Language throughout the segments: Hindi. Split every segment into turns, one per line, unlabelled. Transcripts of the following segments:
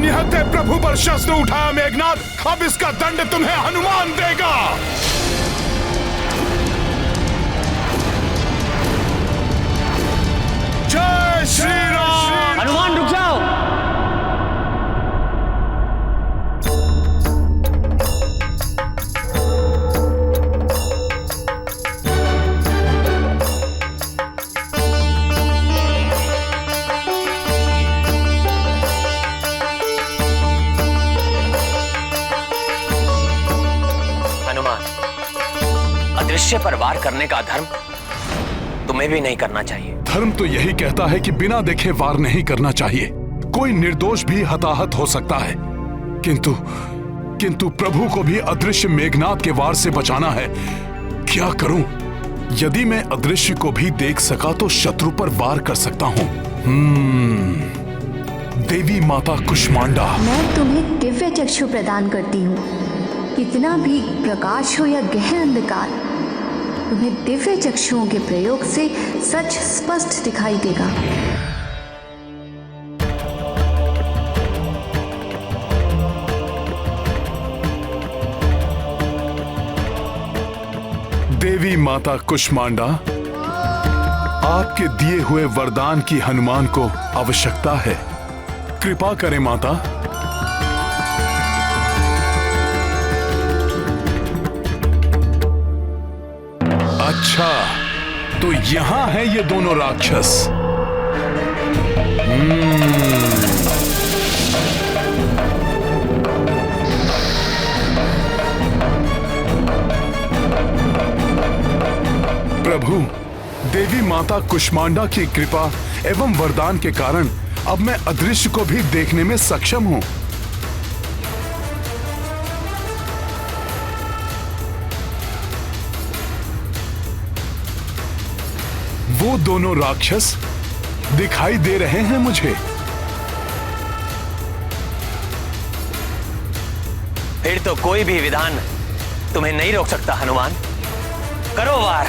निहत्थे प्रभु पर शस्त्र उठाया मेघनाद, अब इसका दंड तुम्हें हनुमान देगा। जय श्री राम।
हनुमान रुक जाओ। अदृश्य पर वार करने का धर्म तुम्हें भी नहीं करना चाहिए।
धर्म तो यही कहता है कि बिना देखे वार नहीं करना चाहिए। कोई निर्दोष भी हताहत हो सकता है, किंतु प्रभु को भी अदृश्य मेघनाद के वार से बचाना है। क्या करूं? यदि मैं अदृश्य को भी देख सका तो शत्रु पर वार कर सकता हूं। देवी माता कुष्मांडा,
मैं तुम्हें दिव्य चक्षु प्रदान करती हूँ। कितना भी प्रकाश हो या गहन अंधकार, तुम्हें दिव्य चक्षुओं के प्रयोग से सच स्पष्ट दिखाई देगा।
देवी माता कुष्मांडा, आपके दिए हुए वरदान की हनुमान को आवश्यकता है। कृपा करें माता। अच्छा, तो यहां है ये दोनों राक्षस। प्रभु, देवी माता कुष्मांडा की कृपा एवं वरदान के कारण अब मैं अदृश्य को भी देखने में सक्षम हूं। वो दोनों राक्षस दिखाई दे रहे हैं मुझे।
फिर तो कोई भी विधान तुम्हें नहीं रोक सकता हनुमान। करो वार।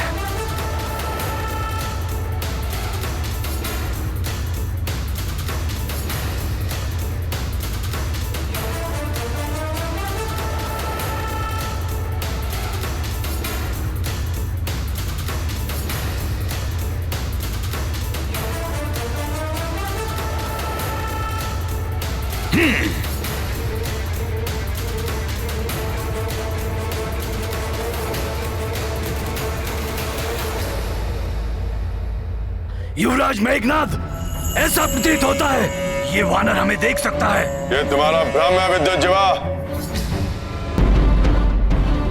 युवराज मेघनाद, ऐसा प्रतीत होता है ये वानर हमें देख सकता है।
ये तुम्हारा भ्रम है विद्युत जीवा।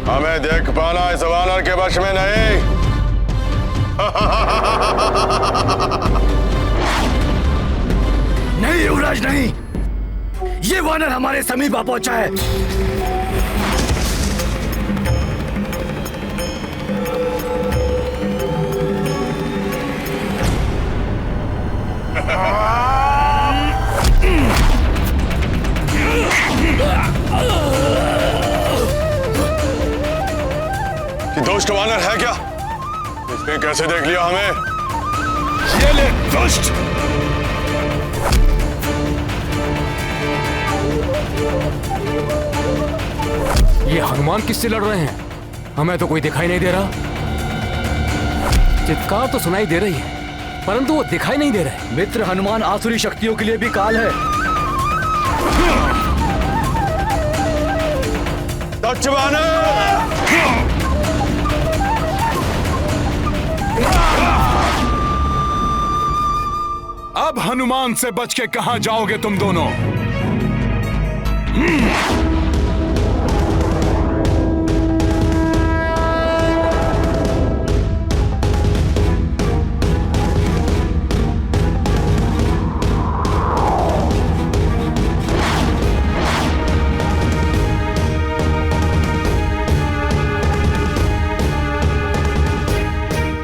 हमें देख पाना इस वानर के वश में नहीं।
नहीं युवराज नहीं, ये वानर हमारे समीप आ पहुंचा है।
कि दुष्ट वानर है क्या? इसने कैसे देख लिया हमें?
ये ले दुष्ट!
ये हनुमान किससे लड़ रहे हैं? हमें तो कोई दिखाई नहीं दे रहा। चित्कार तो सुनाई दे रही है, परंतु वो दिखाई नहीं दे रहे।
मित्र हनुमान आसुरी शक्तियों के लिए भी काल है।
दक्ष वानर!
अब हनुमान से बच के कहां जाओगे तुम दोनों?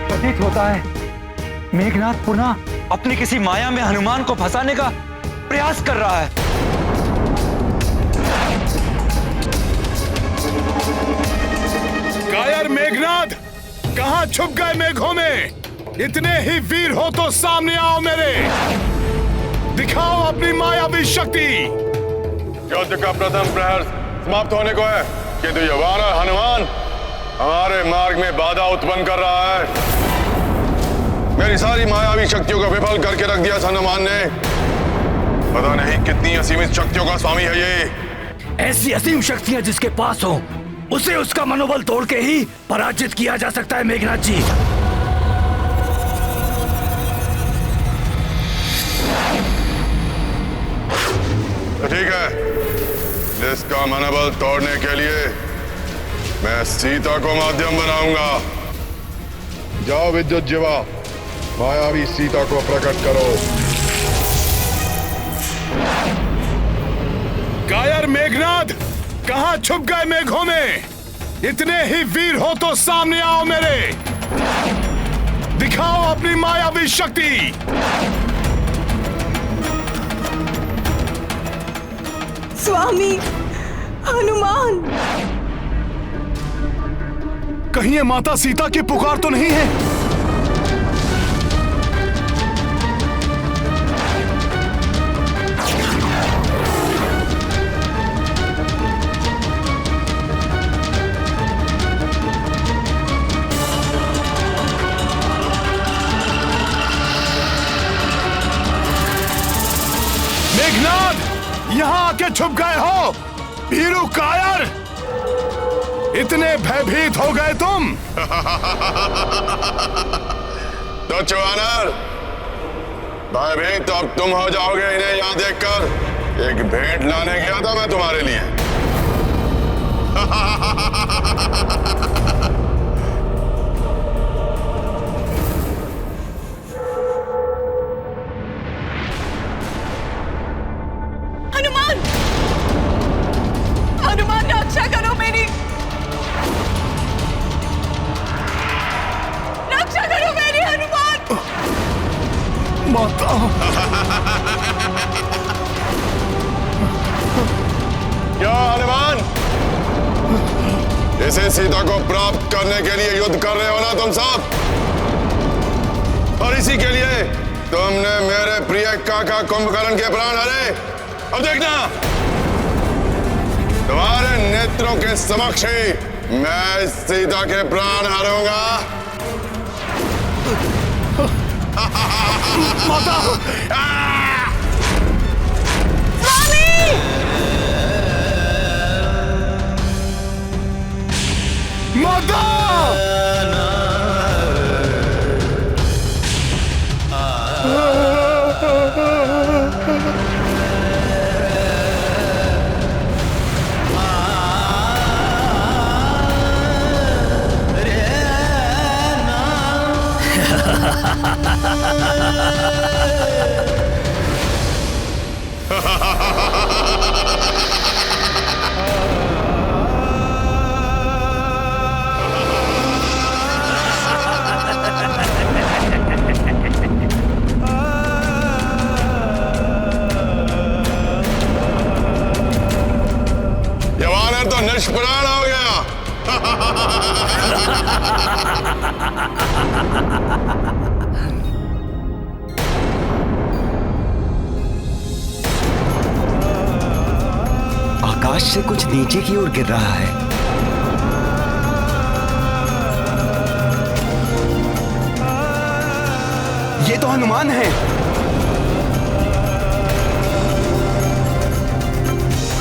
प्रतीत होता है मेघनाद पुनः अपनी किसी माया में हनुमान को फंसाने का प्रयास कर रहा है।
कायर मेघनाद, कहां छुप गए मेघों में? इतने ही वीर हो तो सामने आओ मेरे। दिखाओ अपनी मायावी शक्ति।
युद्ध का प्रथम प्रहर समाप्त होने को है, किंतु ये वानर हनुमान हमारे मार्ग में बाधा उत्पन्न कर रहा है। मेरी सारी मायावी शक्तियों को विफल करके रख दिया हनुमान ने। पता नहीं कितनी असीमित शक्तियों का स्वामी है ये।
ऐसी असीम शक्तियां जिसके पास हो, उसे उसका मनोबल तोड़ के ही पराजित किया जा सकता है मेघनाथ जी।
तो ठीक है, जिसका मनोबल तोड़ने के लिए मैं सीता को माध्यम बनाऊंगा। जाओ विद्युत जीवा, मायावी सीता को प्रकट करो।
कायर मेघनाद, कहां छुप गए मेघों में? इतने ही वीर हो तो सामने आओ मेरे, दिखाओ अपनी मायावी शक्ति।
स्वामी हनुमान,
कहीं ये माता सीता की पुकार तो नहीं है? मेघनाद, यहां आके छुप गए हो? भीरू कायर, इतने भयभीत हो गए तुम?
तो चुवानर, भयभीत तो अब तुम हो जाओगे इन्हें यहां देखकर। एक भेंट लाने गया था मैं तुम्हारे लिए।
हनुमान, हनुमान रक्षा करो मेरी, रक्षा करो मेरी हनुमान।
माता,
क्या हनुमान, इसे सीता को प्राप्त करने के लिए युद्ध कर रहे हो ना तुम सब? और इसी के लिए तुमने मेरे प्रिय काका कुंभकर्ण के प्राण हरे। अब देखना, तुम्हारे नेत्रों के समक्ष ही मैं सीता के प्राण हरूंगा।
माता, माता!
तो निष्प्राण हो गया।
आकाश से कुछ नीचे की ओर गिर रहा है। ये तो हनुमान है।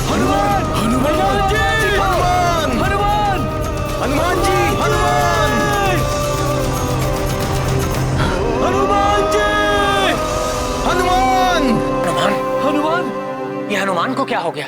हनुमान, हनुमान जी, हनुमान, हनुमान, हनुमान जी, हनुमान, हनुमान जी, हनुमान,
हनुमान, हनुमान, ये हनुमान को क्या हो गया?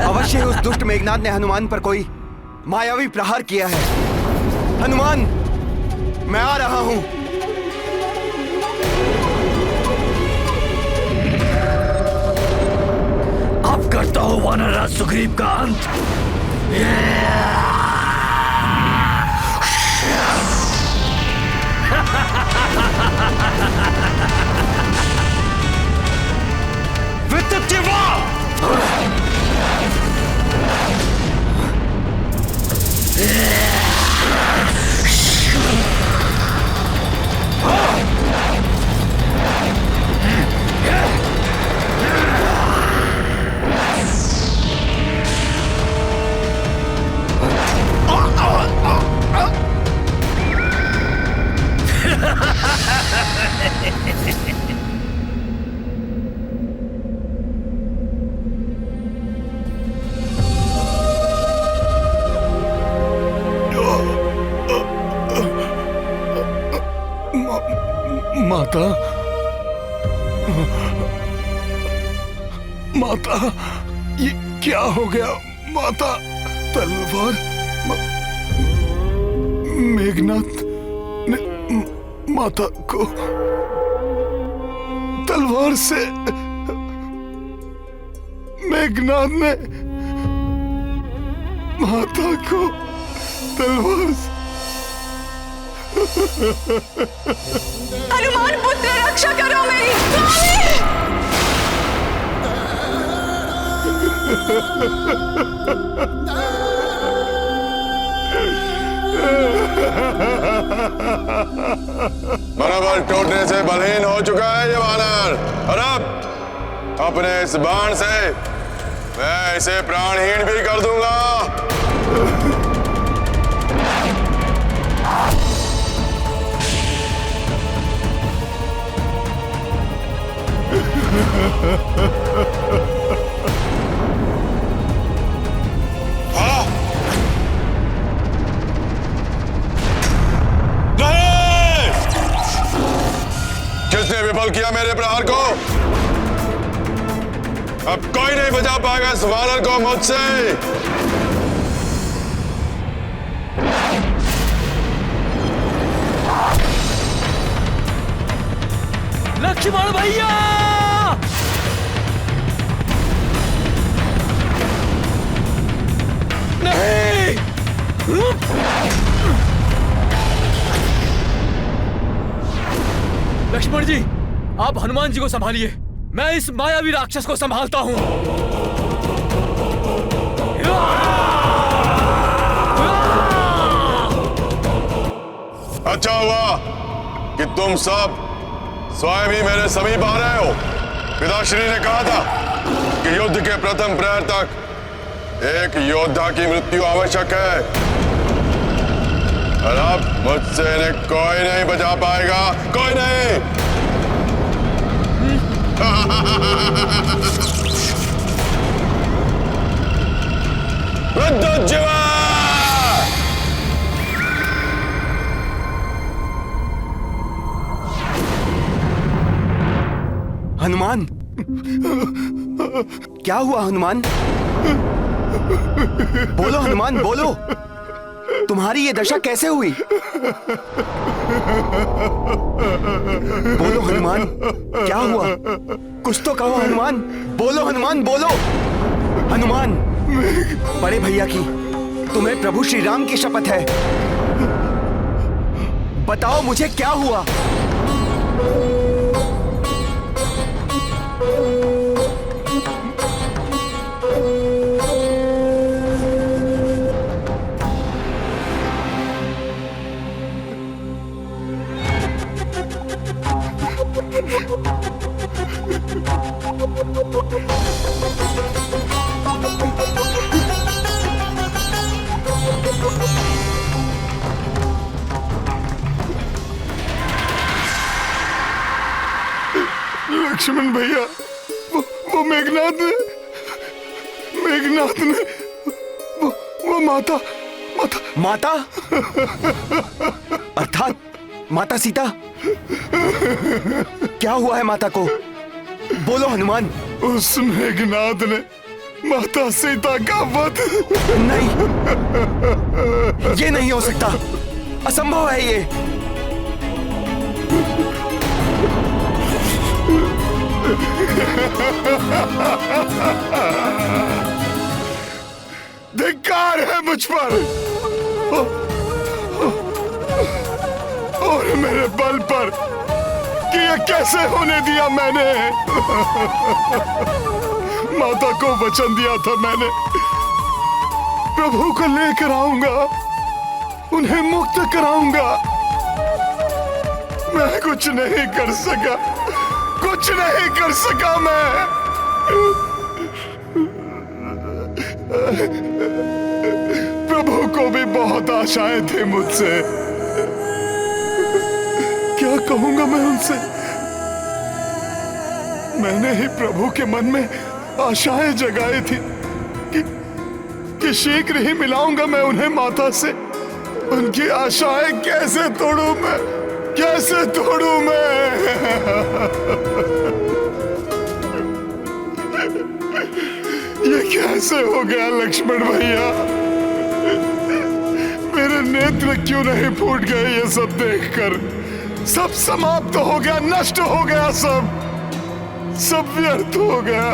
अवश्य उस दुष्ट मेघनाद ने हनुमान पर कोई
मायावी प्रहार किया है। हनुमान, मैं आ रहा हूं।
अब करता हूं वानर राज सुग्रीव का अंत।
माता, माता, ये क्या हो गया माता? तलवार मेघनाथ ने माता को तलवार से, मेघनाथ ने माता को तलवार से।
हनुमान पुत्र रक्षा करो मेरी स्वामी।
मनोबल टूटने से बलहीन हो चुका है ये वानर, और अब अपने इस बाण से मैं इसे प्राणहीन भी कर दूंगा। हाँ? नहीं! किसने विफल किया मेरे प्रहार को? अब कोई नहीं बचा पाएगा इस वानर को मुझसे।
लक्ष्मण भैया! नहीं! लक्ष्मण जी, आप हनुमान जी को संभालिए, मैं इस मायावी राक्षस को संभालता हूं।
अच्छा हुआ कि तुम सब स्वयं ही मेरे समीप आ रहे हो। पिताश्री ने कहा था कि युद्ध के प्रथम प्रहर तक एक योद्धा की मृत्यु आवश्यक है, और अब मुझसे इन्हें कोई नहीं बचा पाएगा, कोई नहीं। विद्युज्जीवा!
हनुमान, क्या हुआ हनुमान? बोलो हनुमान, बोलो, तुम्हारी ये दशा कैसे हुई? बोलो हनुमान, क्या हुआ? कुछ तो कहो हनुमान, बोलो हनुमान, बोलो। हनुमान, बड़े भैया की, तुम्हें प्रभु श्री राम की शपथ है, बताओ मुझे क्या हुआ?
लक्ष्मण भैया, वो मेघनाथ ने वो माता
माता अर्थात माता सीता, क्या हुआ है माता को? बोलो हनुमान।
उस मेघनाथ ने माता सीता का वध।
नहीं, ये नहीं हो सकता, असंभव है ये।
धिक्कार है मुझ पर और मेरे बल पर कि ये कैसे होने दिया मैंने। माता को वचन दिया था मैंने, प्रभु को लेकर आऊंगा, उन्हें मुक्त कराऊंगा। मैं कुछ नहीं कर सका, कुछ नहीं कर सका मैं। प्रभु को भी बहुत आशाएं थी मुझसे, क्या कहूंगा मैं उनसे। मैंने ही प्रभु के मन में आशाएं जगाई थी कि शीघ्र ही मिलाऊंगा मैं उन्हें माता से। उनकी आशाएं कैसे तोड़ूं मैं, कैसे तोड़ूं मैं। ये कैसे हो गया लक्ष्मण भैया, मेरे नेत्र क्यों नहीं फूट गए ये सब देखकर। सब समाप्त हो गया, नष्ट हो गया, सब व्यर्थ हो गया।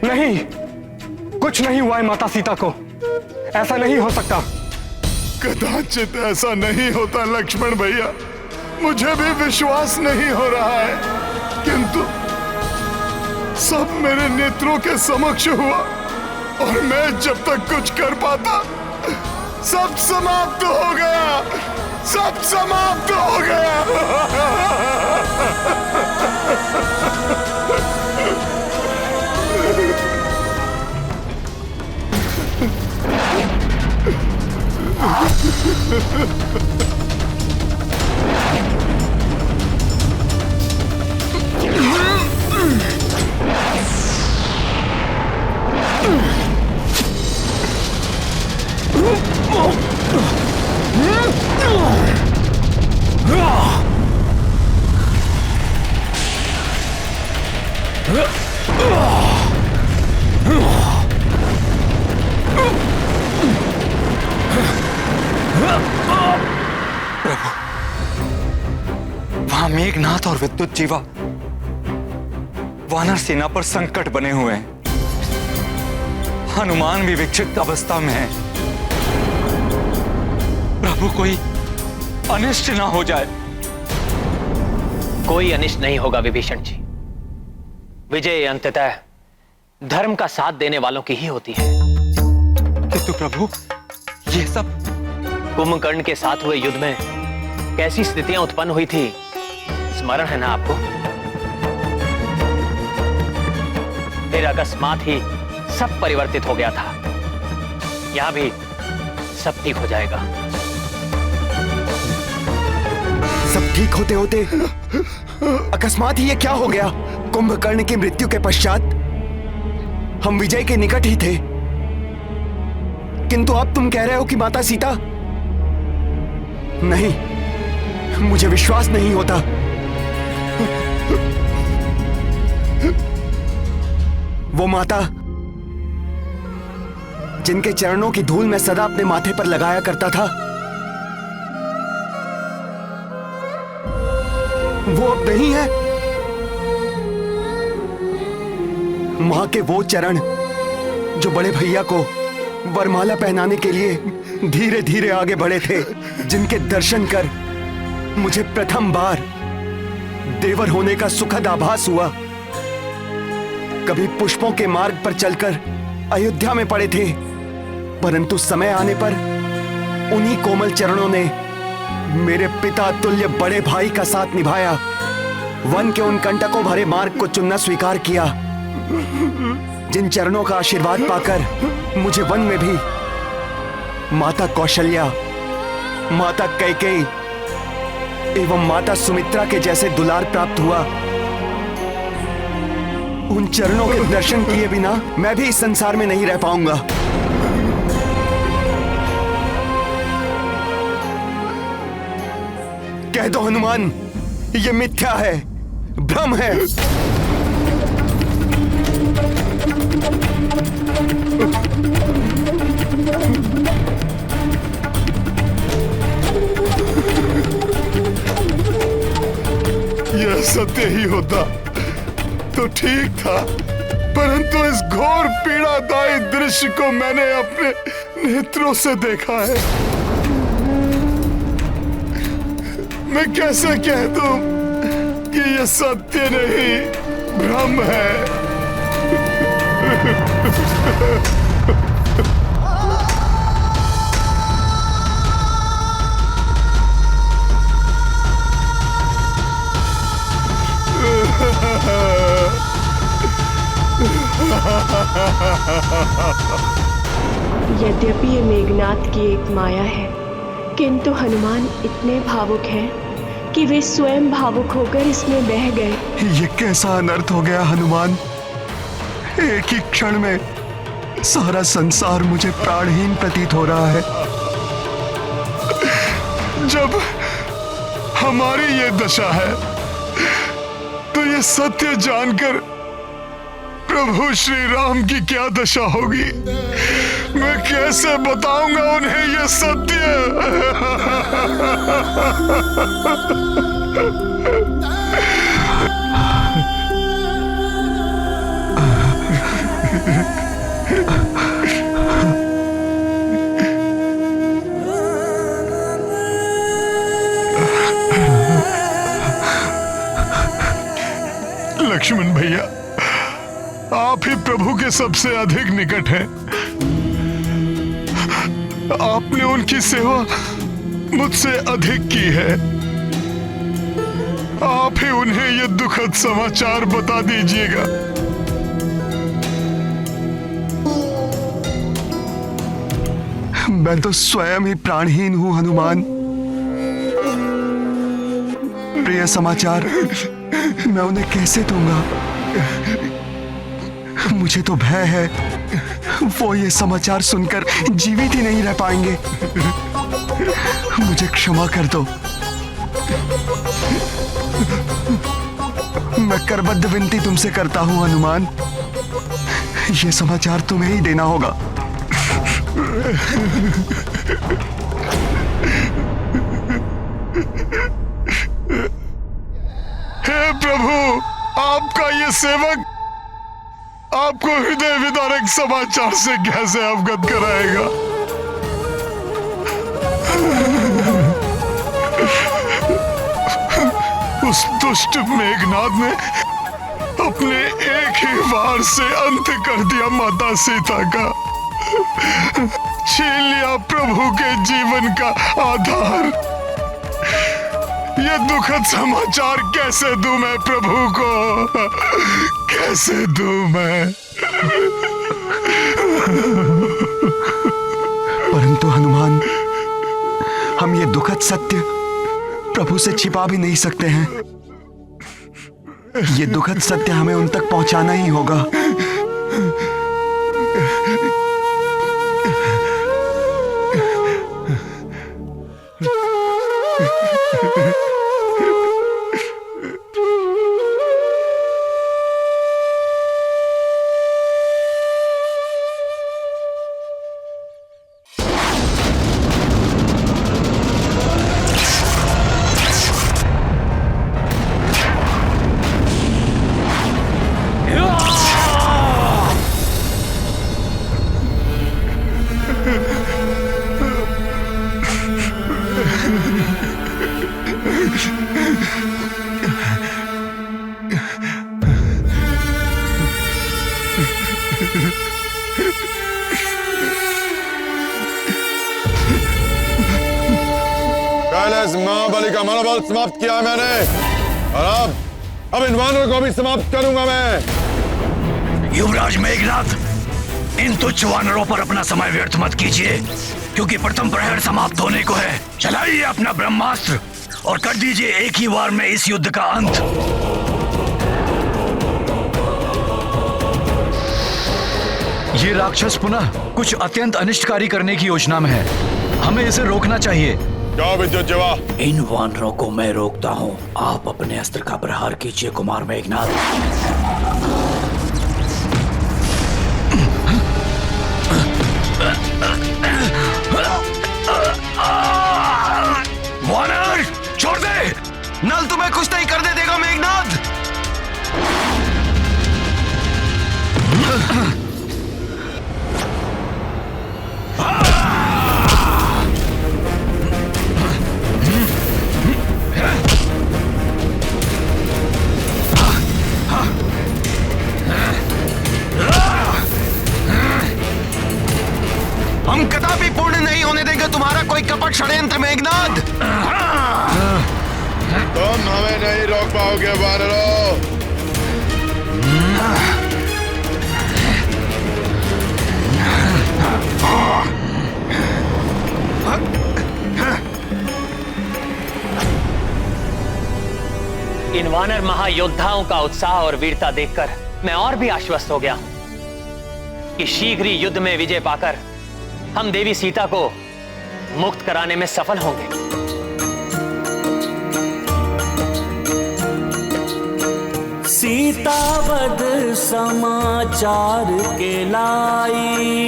नहीं, कुछ नहीं हुआ है माता सीता को, ऐसा नहीं हो सकता।
कदाचित ऐसा नहीं होता लक्ष्मण भैया, मुझे भी विश्वास नहीं हो रहा है, किंतु सब मेरे नेत्रों के समक्ष हुआ और मैं जब तक कुछ कर पाता सब समाप्त हो गया, सब समाप्त हो गया।
वहां मेघनाथ और विद्युत जीवा वानर सेना पर संकट बने हुए हैं। हनुमान भी विक्षिप्त अवस्था में है। प्रभु कोई अनिष्ट ना हो जाए।
कोई अनिष्ट नहीं होगा विभीषण जी। विजय अंततः धर्म का साथ देने वालों की ही होती है।
किंतु प्रभु ये सब
कुंभकर्ण के साथ हुए युद्ध में कैसी स्थितियां उत्पन्न हुई थी, स्मरण है ना आपको? फिर अकस्मात ही सब परिवर्तित हो गया था। यहां भी सब ठीक हो जाएगा।
सब ठीक होते होते अकस्मात ही ये क्या हो गया? कुंभकर्ण की मृत्यु के पश्चात हम विजय के निकट ही थे, किंतु अब तुम कह रहे हो कि माता सीता। नहीं, मुझे विश्वास नहीं होता। वो माता जिनके चरणों की धूल मैं सदा अपने माथे पर लगाया करता था, वो अब नहीं है। मां के वो चरण जो बड़े भैया को वरमाला पहनाने के लिए धीरे धीरे आगे बढ़े थे, जिनके दर्शन कर मुझे प्रथम बार देवर होने का सुखद आभास हुआ। कभी पुष्पों के मार्ग पर चलकर अयोध्या में पड़े थे, परंतु समय आने पर उन्हीं कोमल चरणों ने मेरे पिता तुल्य बड़े भाई का साथ निभाया। वन के उन कंटकों भरे मार्ग को चुनना स्वीकार किया, जिन चरणों का आशीर्वाद पाकर मुझे वन में भी माता कौशल्या, माता कैकेयी एवं माता सुमित्रा के जैसे दुलार प्राप्त हुआ। उन चरणों के दर्शन किए बिना मैं भी इस संसार में नहीं रह पाऊंगा। कह दो हनुमान, ये मिथ्या है, भ्रम है।
यह सत्य ही होता तो ठीक था, परंतु इस घोर पीड़ादायी दृश्य को मैंने अपने नेत्रों से देखा है। मैं कैसे कह दूं कि यह सत्य नहीं, भ्रम है।
यद्यपि ये मेघनाथ की एक माया है, किंतु हनुमान इतने भावुक हैं कि वे स्वयं भावुक होकर इसमें बह गए।
ये कैसा अनर्थ हो गया हनुमान, एक ही क्षण में सारा संसार मुझे प्राणहीन प्रतीत हो रहा है।
जब हमारी ये दशा है तो ये सत्य जानकर प्रभु श्री राम की क्या दशा होगी। मैं कैसे बताऊंगा उन्हें ये सत्य। लक्ष्मण भैया, आप ही प्रभु के सबसे अधिक निकट हैं। आपने उनकी सेवा मुझसे अधिक की है। आप ही उन्हें यह दुखद समाचार बता दीजिएगा।
मैं तो स्वयं ही प्राणहीन हूं हनुमान। प्रिय समाचार मैं उन्हें कैसे दूंगा? मुझे तो भय है वो ये समाचार सुनकर जीवित ही नहीं रह पाएंगे। मुझे क्षमा कर दो। मैं करबद्ध विनती तुमसे करता हूं हनुमान, ये समाचार तुम्हें ही देना होगा।
हे प्रभु, आपका ये सेवक आपको हृदय विदारक समाचार से कैसे अवगत कराएगा? उस दुष्ट मेघनाद ने अपने एक ही वार से अंत कर दिया माता सीता का, छीन लिया प्रभु के जीवन का आधार। ये दुखद समाचार कैसे दूं मैं प्रभु को, कैसे दूं मैं?
परंतु हनुमान, हम ये दुखद सत्य प्रभु से छिपा भी नहीं सकते हैं। ये दुखद सत्य हमें उन तक पहुंचाना ही होगा।
पहले इस महाबली का मनोबल समाप्त किया मैंने, और अब इन वानरों को भी समाप्त करूंगा मैं।
युवराज मेघनाथ, इन तुच्छ वानरों पर अपना समय व्यर्थ मत कीजिए, क्योंकि प्रथम प्रहर समाप्त होने को है। चलाइए अपना ब्रह्मास्त्र और कर दीजिए एक ही वार में इस युद्ध का अंत।
ये राक्षस पुनः कुछ अत्यंत अनिष्टकारी करने की योजना में है। हमें इसे रोकना चाहिए।
जाओ विद्युत जीवा।
इन वानरों को मैं रोकता हूँ। आप अपने अस्त्र का प्रहार कीजिए कुमार मेघनाथ।
वानर छोड़ दे, नल तुम्हें कुछ नहीं करने देगा मेघनाथ। हम कदापि पूर्ण नहीं होने देंगे तुम्हारा कोई कपट षड्यंत्र मेघनाथ।
तुम हमें नहीं रोक पाओगे वानरों।
इन वानर महायोद्धाओं का उत्साह और वीरता देखकर मैं और भी आश्वस्त हो गया हूं कि शीघ्र ही युद्ध में विजय पाकर हम देवी सीता को मुक्त कराने में सफल होंगे।
सीतावद समाचार के लाई,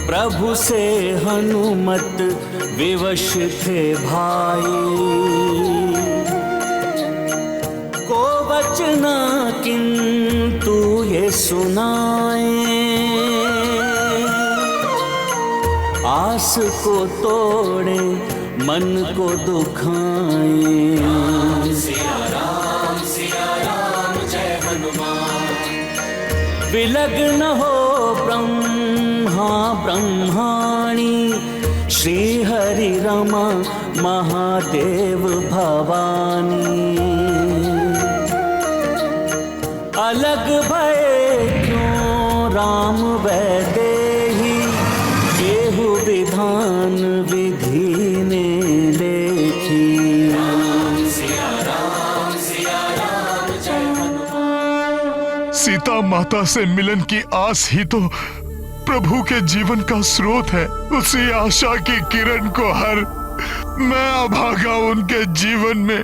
प्रभु से हनुमत विवश थे भाई। को वचना किंतु ये सुनाए, आस को तोड़े मन को दुखाए। सिया राम जय हनुमान। विलग्न हो ब्रह्मा ब्रह्माणी, श्री हरि रमा महादेव भवानी। अलग भय क्यों राम वैदेही, केहु विधान विधि ने लेखी।
सीता माता से मिलन की आस ही तो प्रभु के जीवन का स्रोत है। उसी आशा की किरण को हर मैं अभागा उनके जीवन में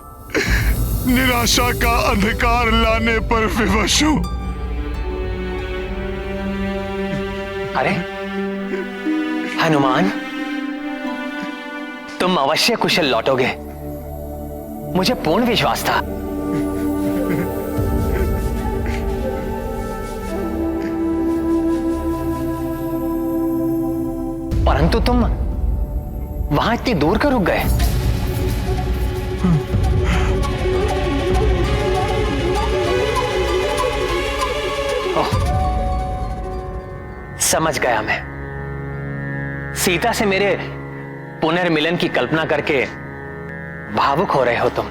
निराशा का अंधकार लाने पर विवश हूं।
अरे हनुमान, तुम अवश्य कुशल लौटोगे, मुझे पूर्ण विश्वास था। परंतु तुम वहां इतनी दूर क्यों रुक गए? समझ गया मैं। सीता से मेरे पुनर्मिलन की कल्पना करके भावुक हो रहे हो तुम,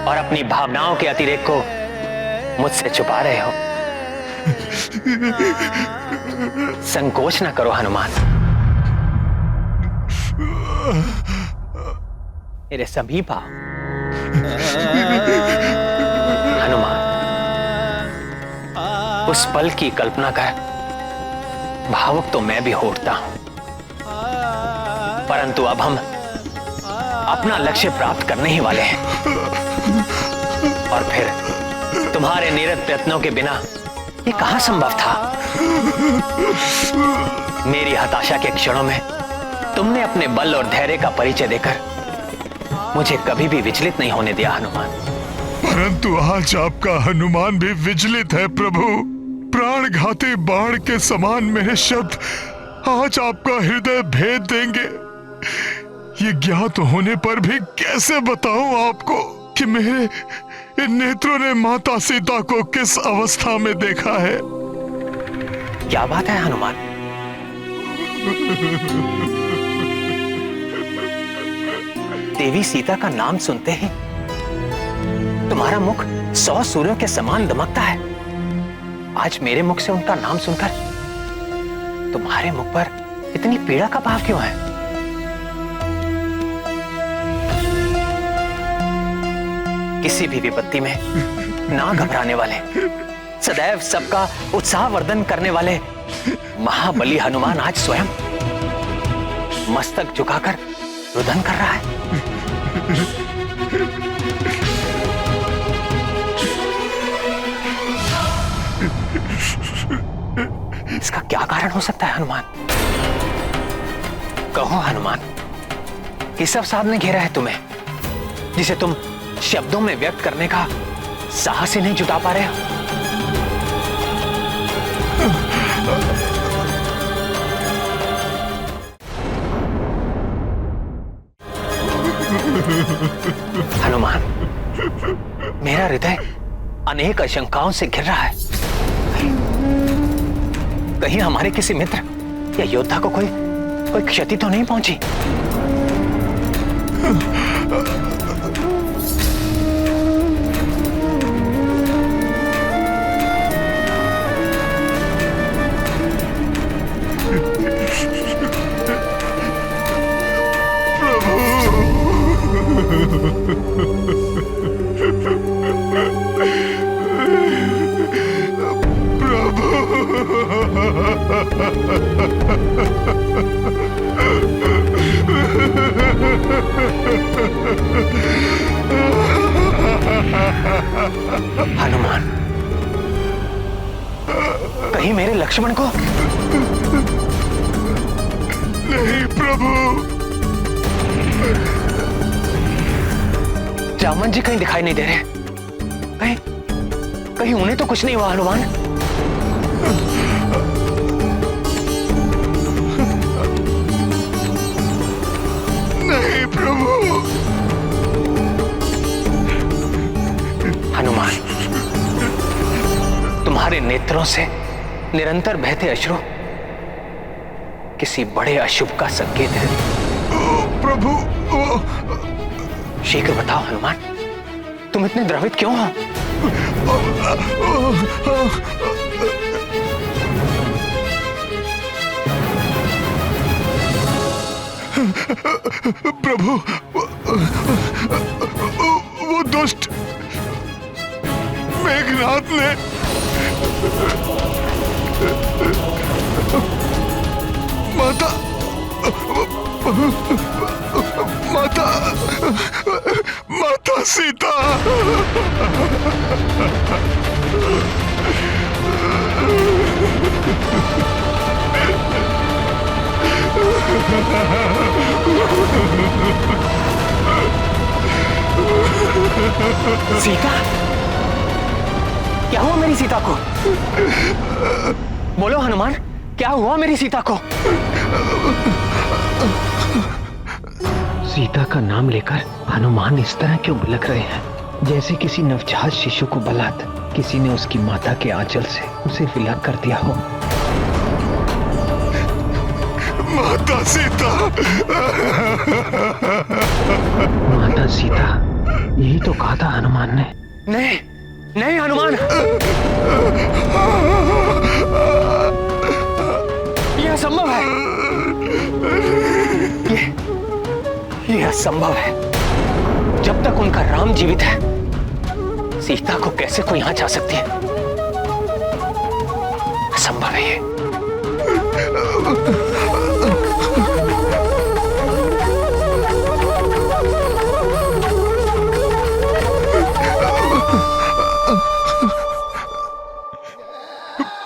और अपनी भावनाओं के अतिरेक को मुझसे छुपा रहे हो। संकोच न करो हनुमान, मेरे समीप आओ। हनुमान, उस पल की कल्पना कर भावुक तो मैं भी होता हूं, परंतु अब हम अपना लक्ष्य प्राप्त करने ही वाले हैं, और फिर तुम्हारे निरंतर प्रयत्नों के बिना ये कहां संभव था। मेरी हताशा के क्षणों में तुमने अपने बल और धैर्य का परिचय देकर मुझे कभी भी विचलित नहीं होने दिया हनुमान।
परंतु आज आपका हनुमान भी विचलित है प्रभु। प्राणघाती बाण के समान मेरे शब्द आज आपका हृदय भेद देंगे। ये ज्ञात होने पर भी कैसे बताऊं आपको कि मेरे इन नेत्रों ने माता सीता को किस अवस्था में देखा है।
क्या बात है हनुमान? देवी सीता का नाम सुनते ही तुम्हारा मुख 100 सूर्यों के समान दमकता है। आज मेरे मुख से उनका नाम सुनकर तुम्हारे मुख पर इतनी पीड़ा का भाव क्यों है? किसी भी विपत्ति में ना घबराने वाले, सदैव सबका उत्साह वर्धन करने वाले महाबली हनुमान आज स्वयं मस्तक झुकाकर रुदन कर रहा है। इसका क्या कारण हो सकता है हनुमान? कहो हनुमान, किस अवसाद ने घेरा है तुम्हें जिसे तुम शब्दों में व्यक्त करने का साहस ही नहीं जुटा पा रहे हो? हनुमान, मेरा हृदय अनेक आशंकाओं से घिर रहा है। कहीं हमारे किसी मित्र या योद्धा को कोई क्षति तो नहीं पहुंची? हनुमान, कहीं मेरे लक्ष्मण को?
नहीं प्रभु।
जामन जी कहीं दिखाई नहीं दे रहे। कहीं उन्हें तो कुछ नहीं हुआ हनुमान?
नहीं प्रभु।
हनुमान, तुम्हारे नेत्रों से निरंतर बहते अश्रु किसी बड़े अशुभ का संकेत है।
प्रभु,
शीघ्र बताओ हनुमान, तुम इतने द्रवित क्यों हो?
प्रभु, वो दुष्ट मेघनाथ ने माता माता माता सीता
सीता? क्या हुआ मेरी सीता को? बोलो हनुमान, क्या हुआ मेरी सीता को? सीता का नाम लेकर हनुमान इस तरह क्यों बिलख रहे हैं, जैसे किसी नवजात शिशु को बलात् किसी ने उसकी माता के आंचल से उसे विलग कर दिया हो।
माता सीता,
माता सीता, यही तो कहा था हनुमान ने। नहीं नहीं हनुमान, यह असंभव है। यह असंभव है। जब तक उनका राम जीवित है, सीता को कैसे कोई यहां जा सकती है? असंभव है ये।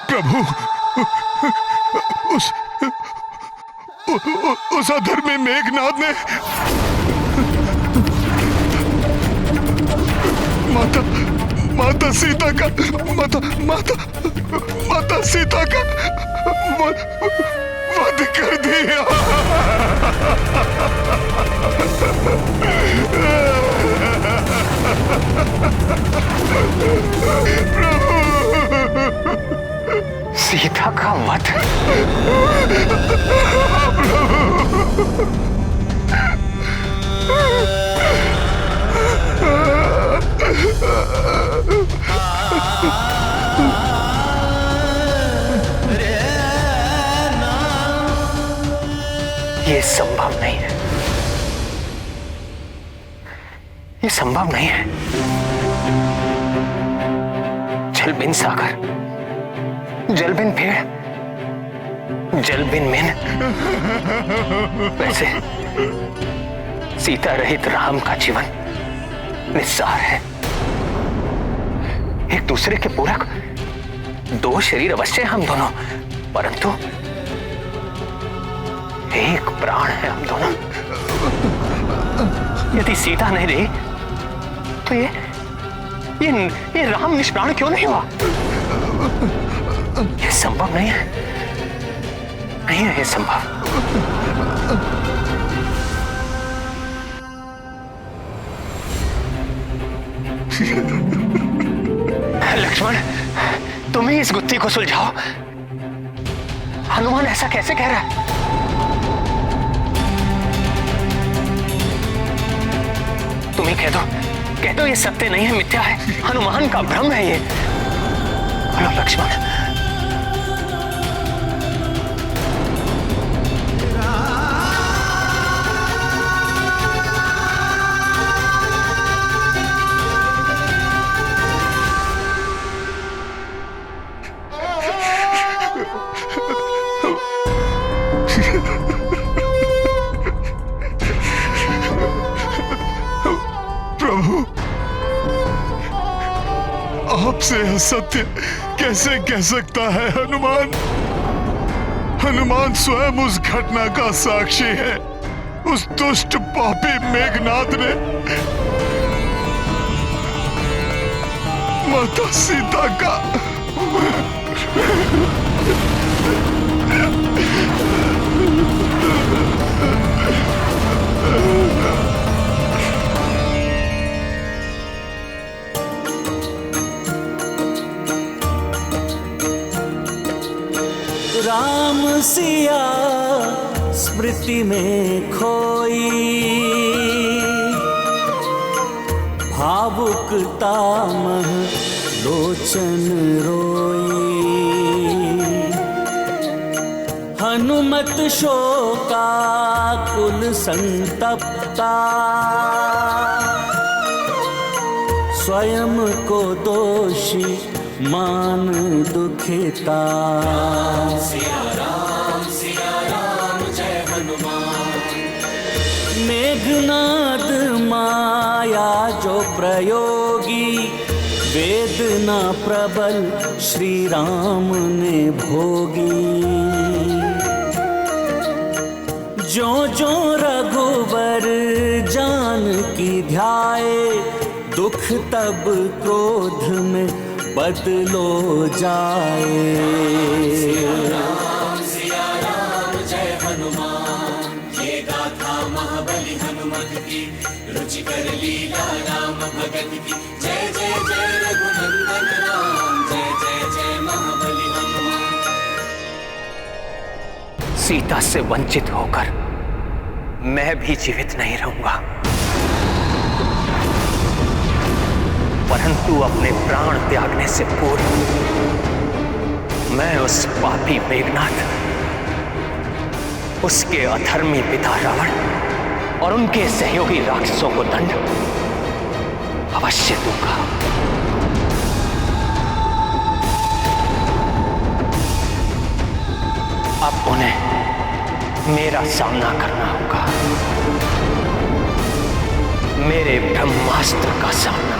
प्रभु, उस अधर्मी मेघनाथ ने माता सीता का माता सीता का वध कर दिया।
सीता का वध? ये संभव नहीं है। ये संभव नहीं है। जल बिन सागर, जल बिन पेड़, जल बिन मेन, वैसे सीता रहित राम का जीवन निस्सार है। एक दूसरे के पूरक दो शरीर अवश्य हम दोनों, परंतु एक प्राण है हम दोनों। यदि सीता नहीं रही तो ये राम निष्प्राण क्यों नहीं हुआ? ये संभव नहीं है, नहीं है ये संभव। लक्ष्मण, तुम ही इस गुत्थी को सुलझाओ। हनुमान ऐसा कैसे कह रहा है? तुम ही कह दो ये सत्य नहीं है, मिथ्या है, हनुमान का भ्रम है ये। बोलो लक्ष्मण।
प्रभु, आपसे सत्य कैसे कह सकता है हनुमान? हनुमान स्वयं उस घटना का साक्षी है। उस दुष्ट पापी मेघनाद ने माता सीता का
राम सिया स्मृति में खोई, भावुकता मह लोचन रोई। हनुमत शोकाकुल संतप्ता, स्वयं को दोषी मान दुखिता। सिया राम जय हनुमान। मेघनाद माया जो प्रयोगी, वेदना प्रबल श्री राम ने भोगी। जो जो रघुवर जानकी ध्याए, दुख तब क्रोध में बदलो जाए। सिया राम जय हनुमान। ये गाथा महाबली हनुमत की, रुचिकर लीला राम भगत की। जय जय जय रघुनंदन राम, जय जय जय महाबली हनुमान।
सीता से वंचित होकर मैं भी जीवित नहीं रहूंगा, परंतु अपने प्राण त्यागने से पूर्व मैं उस पापी मेघनाद, उसके अधर्मी पिता रावण और उनके सहयोगी राक्षसों को दंड अवश्य दूंगा। अब उन्हें मेरा सामना करना होगा, मेरे ब्रह्मास्त्र का सामना।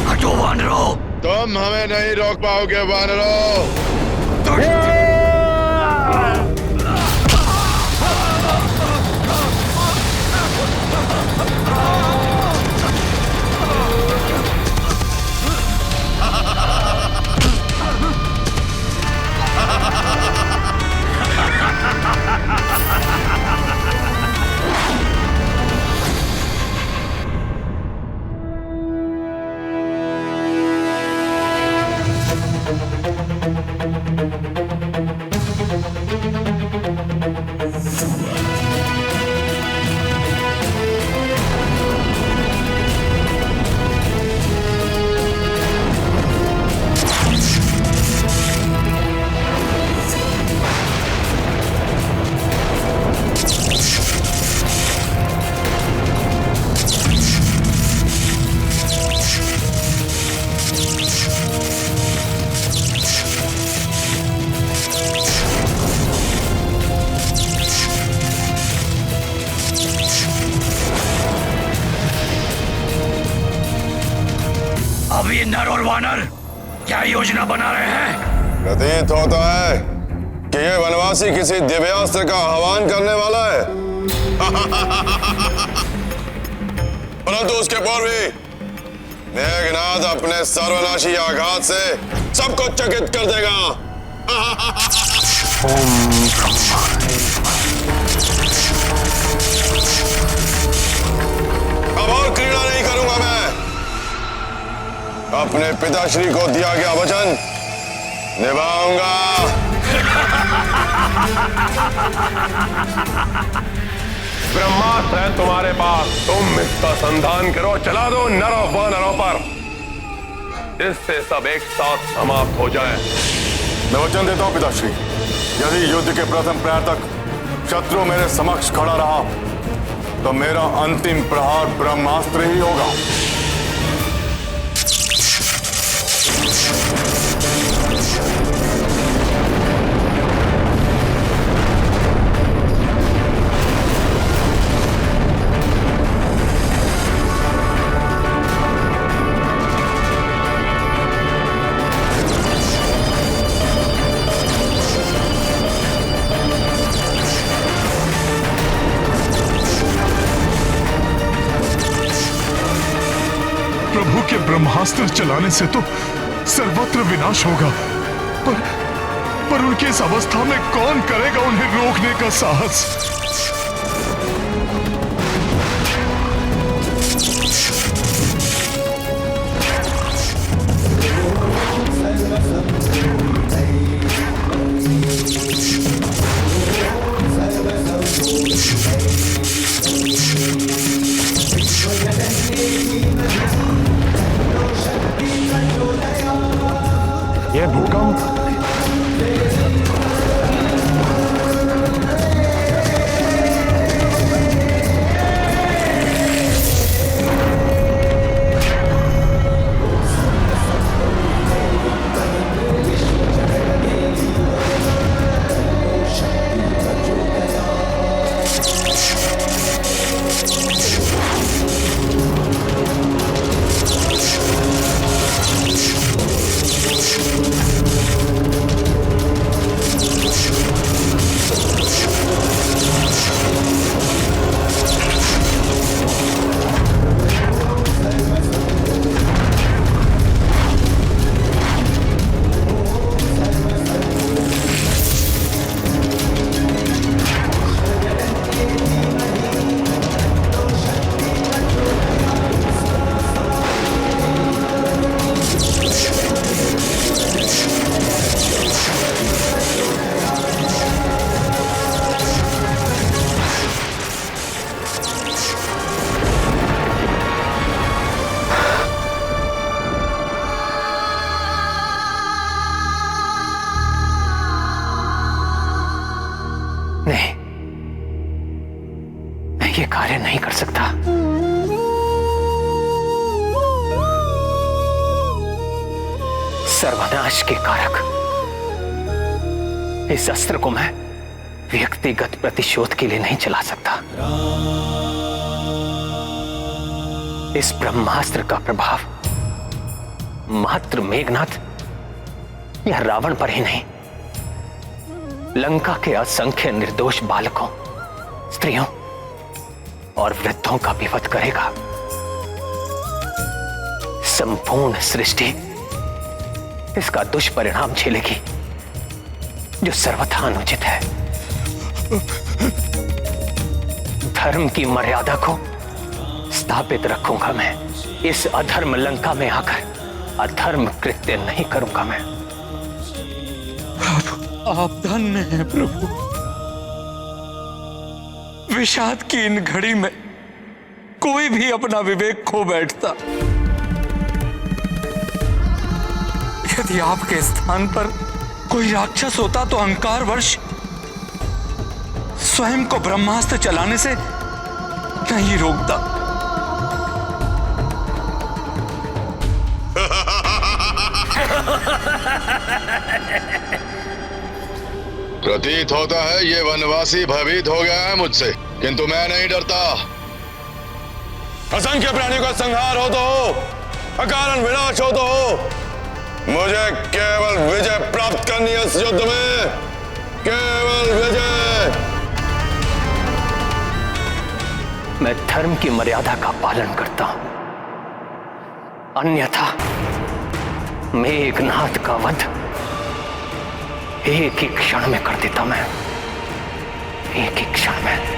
हटो वानरों!
तुम हमें नहीं रोक पाओगे वानरों।
अब ये नर और वानर क्या योजना बना रहे हैं?
प्रतीत होता है कि ये वनवासी किसी दिव्यास्त्र का आह्वान करने वाला है। परंतु उसके पूर्व भी मेघनाद अपने सर्वनाशी आघात से सबको चकित कर देगा। अब और क्रीड़ा नहीं करूंगा मैं। अपने पिताश्री को दिया गया वचन निभाऊंगा।
ब्रह्मास्त्र है तुम्हारे पास, तुम इसका संधान करो। चला दो नरों वानरों पर, इससे सब एक साथ समाप्त हो जाए।
मैं वचन देता हूं पिताश्री, यदि युद्ध के प्रथम प्रहर तक शत्रु मेरे समक्ष खड़ा रहा तो मेरा अंतिम प्रहार ब्रह्मास्त्र ही होगा।
प्रभु के ब्रह्मास्त्र चलाने से तो सर्वत्र विनाश होगा, पर उनकी इस अवस्था में कौन करेगा उन्हें रोकने का साहस?
ये भूकंप
नहीं, मैं ये कार्य नहीं कर सकता। सर्वनाश के कारक इस अस्त्र को मैं व्यक्तिगत प्रतिशोध के लिए नहीं चला सकता। इस ब्रह्मास्त्र का प्रभाव मात्र मेघनाथ या रावण पर ही नहीं, लंका के असंख्य निर्दोष बालकों, स्त्रियों और वृद्धों का भी वध करेगा। संपूर्ण सृष्टि इसका दुष्परिणाम झेलेगी, जो सर्वथा अनुचित है। धर्म की मर्यादा को स्थापित रखूंगा मैं। इस अधर्म लंका में आकर अधर्म कृत्य नहीं करूंगा मैं।
आप धन्य हैं प्रभु। विषाद की इन घड़ी में कोई भी अपना विवेक खो बैठता। यदि आपके स्थान पर कोई राक्षस होता तो अहंकारवश स्वयं को ब्रह्मास्त्र चलाने से नहीं रोकता।
प्रतीत होता है ये वनवासी भयभीत हो गया है मुझसे, किंतु मैं नहीं डरता। असंख्य प्राणियों का संहार हो तो अकारण विनाश हो तो हो, मुझे केवल विजय प्राप्त करनी है इस युद्ध में, केवल विजय।
मैं धर्म की मर्यादा का पालन करता हूं, अन्यथा मेघनाद का वध एक ही क्षण में कर देता मैं, एक ही क्षण में।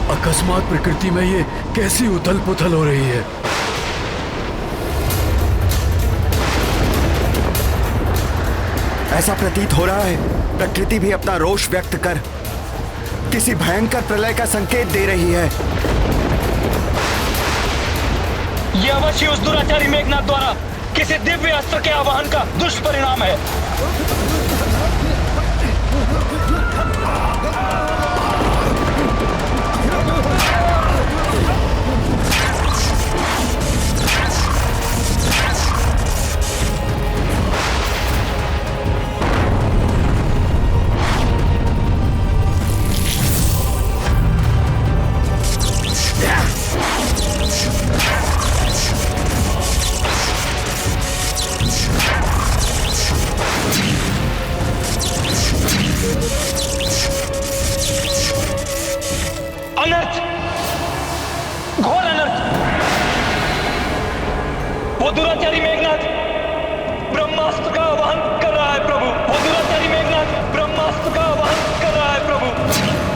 अकस्मात प्रकृति में ये कैसी उथल पुथल हो रही है।
ऐसा प्रतीत हो रहा है प्रकृति भी अपना रोष व्यक्त कर किसी भयंकर प्रलय का संकेत दे रही है।
यह अवश्य उस दुराचारी मेघनाद द्वारा किसी दिव्य अस्त्र के आवाहन का दुष्परिणाम है। अनर्थ, घोर अनर्थ। वो दुराचारी मेघनाद ब्रह्मास्त्र का आवाहन कर रहा है प्रभु। वो दुराचारी मेघनाद ब्रह्मास्त्र का आवाहन कर रहा है प्रभु।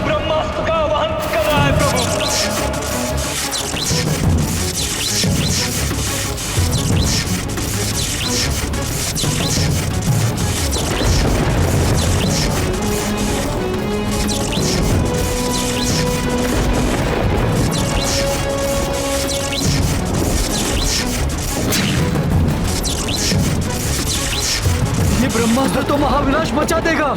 ब्रह्मास्त्र का आवाहन कर रहा है प्रभु।
ये ब्रह्मास्त्र तो महाविनाश मचा देगा।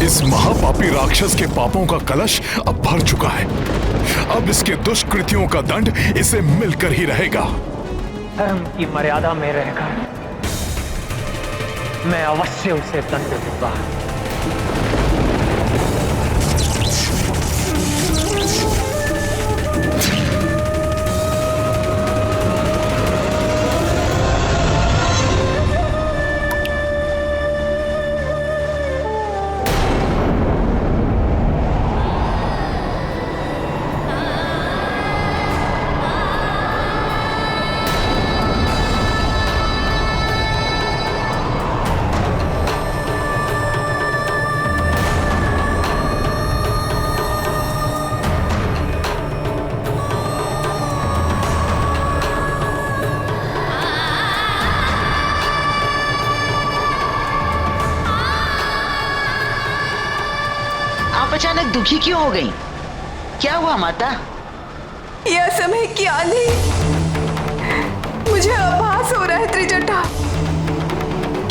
इस महापापी राक्षस के पापों का कलश अब भर चुका है। अब इसके दुष्कृतियों का दंड इसे मिलकर ही रहेगा।
धर्म की मर्यादा में रहकर मैं अवश्य उसे दंड दूंगा।
अचानक दुखी क्यों हो गई? क्या हुआ माता?
यह समय क्या नहीं, मुझे आभास हो रहा है त्रिजटा,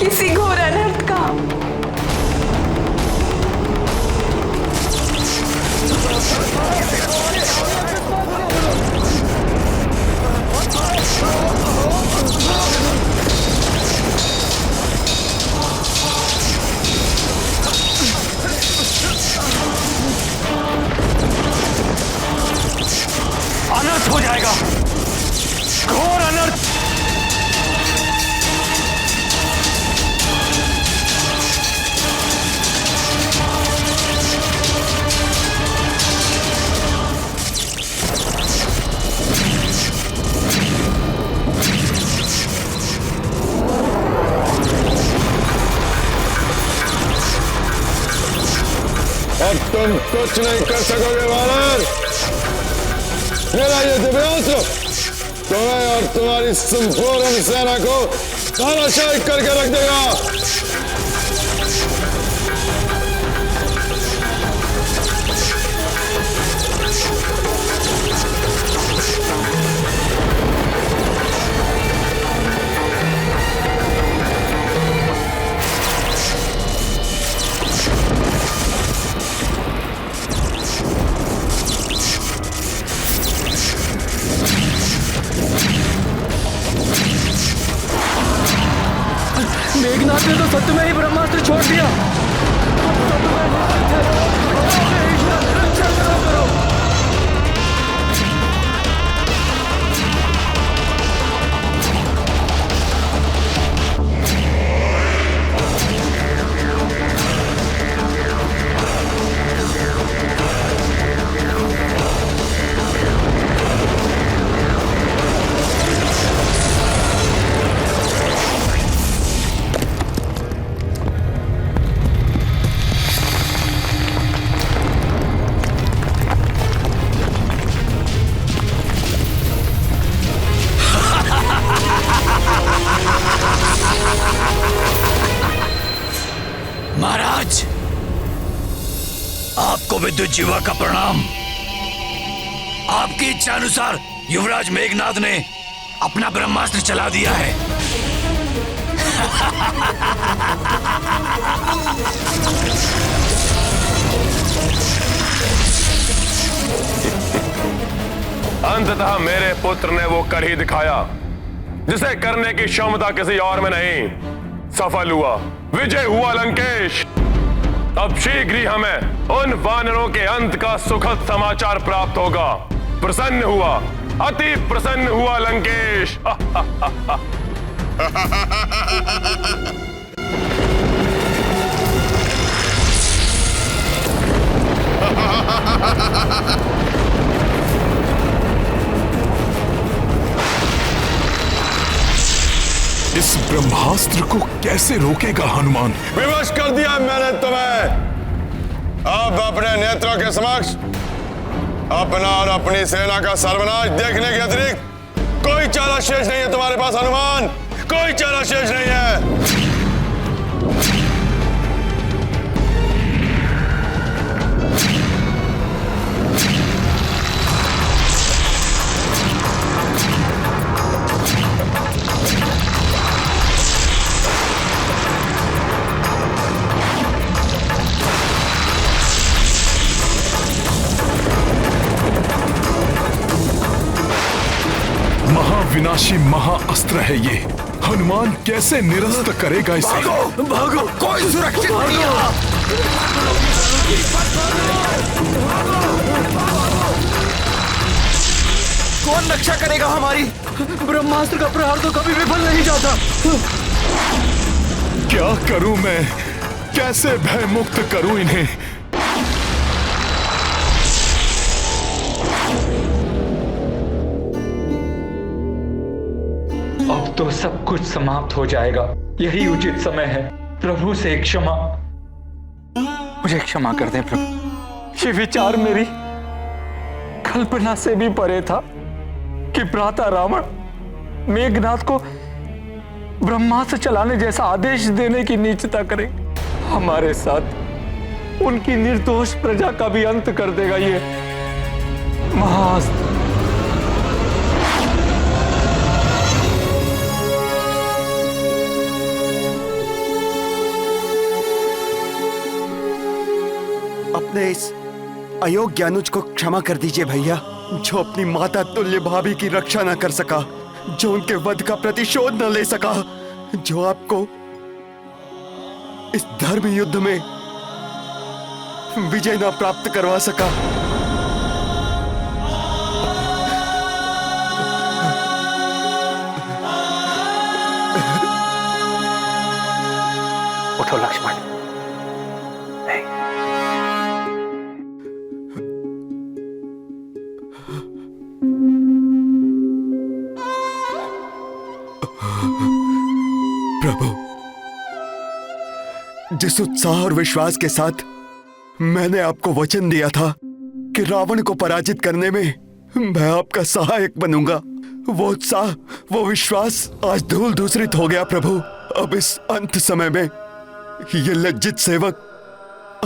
किसी घोर अनर्थ का।
और तुम कुछ नहीं कर सकोगे वानर। मेरा ये दिव्यास्त्र तुम्हें और तुम्हारी संपूर्ण सेना को तानाशाही करके रख देगा।
मेघनाथ ने तो सत्य में ही ब्रह्मास्त्र छोड़ दिया।
महाराज, आपको विद्युत जीवा का प्रणाम। आपकी इच्छा अनुसार युवराज मेघनाद ने अपना ब्रह्मास्त्र चला दिया है।
अंततः मेरे पुत्र ने वो कर ही दिखाया जिसे करने की क्षमता किसी और में नहीं। सफल हुआ, विजय हुआ लंकेश। अब शीघ्र ही हमें उन वानरों के अंत का सुखद समाचार प्राप्त होगा। प्रसन्न हुआ, अति प्रसन्न हुआ लंकेश।
इस ब्रह्मास्त्र को कैसे रोकेगा हनुमान?
विवश कर दिया मैंने तुम्हें। अब अपने नेत्रों के समक्ष अपना और अपनी सेना का सर्वनाश देखने के अतिरिक्त कोई चारा शेष नहीं है तुम्हारे पास हनुमान, कोई चारा शेष नहीं है।
विनाशी महाअस्त्र है ये। हनुमान कैसे निरस्त करेगा इसे?
भागो, भागो, कोई सुरक्षित नहीं है।
कौन रक्षा करेगा हमारी?
ब्रह्मास्त्र का प्रहार तो कभी विफल नहीं जाता।
क्या करूं मैं? कैसे भय मुक्त करूं इन्हें?
अब तो सब कुछ समाप्त हो जाएगा। यही उचित समय है। प्रभु से क्षमा, मुझे क्षमा कर दें प्रभु। ये विचार मेरी कल्पना से भी परे था कि भ्राता रावण मेघनाथ को ब्रह्मास्त्र चलाने जैसा आदेश देने की नीचता करे। हमारे साथ उनकी निर्दोष प्रजा का भी अंत कर देगा ये महाअस्त्र।
अपने इस अयोग्य अनुज को क्षमा कर दीजिए भैया, जो अपनी माता तुल्य भाभी की रक्षा न कर सका, जो उनके वध का प्रतिशोध न ले सका, जो आपको इस धर्म युद्ध में विजय न प्राप्त करवा सका।
उठो लक्ष्मण।
प्रभु, जिस उत्साह और विश्वास के साथ मैंने आपको वचन दिया था कि रावण को पराजित करने में मैं आपका सहायक बनूंगा। वो उत्साह, वो विश्वास आज धूल धूसरित हो गया प्रभु। अब इस अंत समय में ये लज्जित सेवक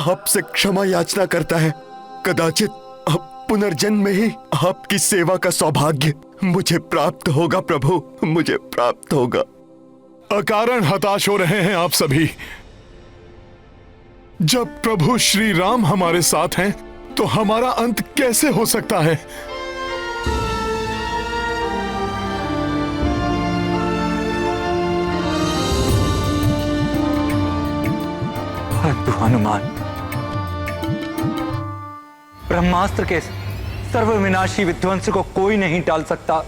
आपसे क्षमा याचना करता है। कदाचित अब पुनर्जन्म में ही आपकी सेवा का सौभाग्य मुझे प्राप्त होगा प्रभु, मुझे प्राप्त होगा।
अकारण हताश हो रहे हैं आप सभी। जब प्रभु श्री राम हमारे साथ हैं तो हमारा अंत कैसे हो सकता है?
परंतु हनुमान, ब्रह्मास्त्र के सर्वविनाशी विध्वंस को कोई नहीं टाल सकता,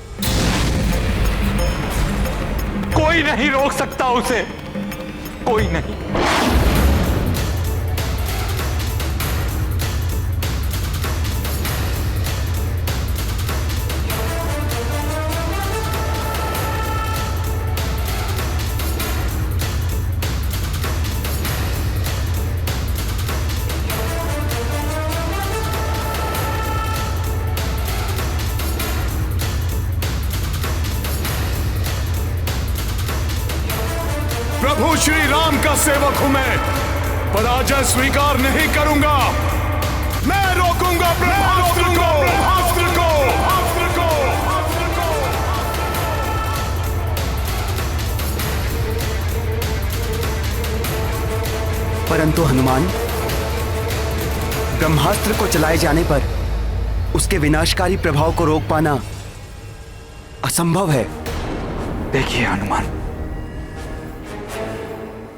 कोई नहीं रोक सकता उसे, कोई नहीं।
प्रभु श्री राम का सेवक हूं मैं, पराजय स्वीकार नहीं करूंगा। मैं रोकूंगा ब्रह्मास्त्र को, ब्रह्मास्त्र को, ब्रह्मास्त्र को।
परंतु हनुमान, ब्रह्मास्त्र को चलाए जाने पर उसके विनाशकारी प्रभाव को रोक पाना असंभव है।
देखिए हनुमान,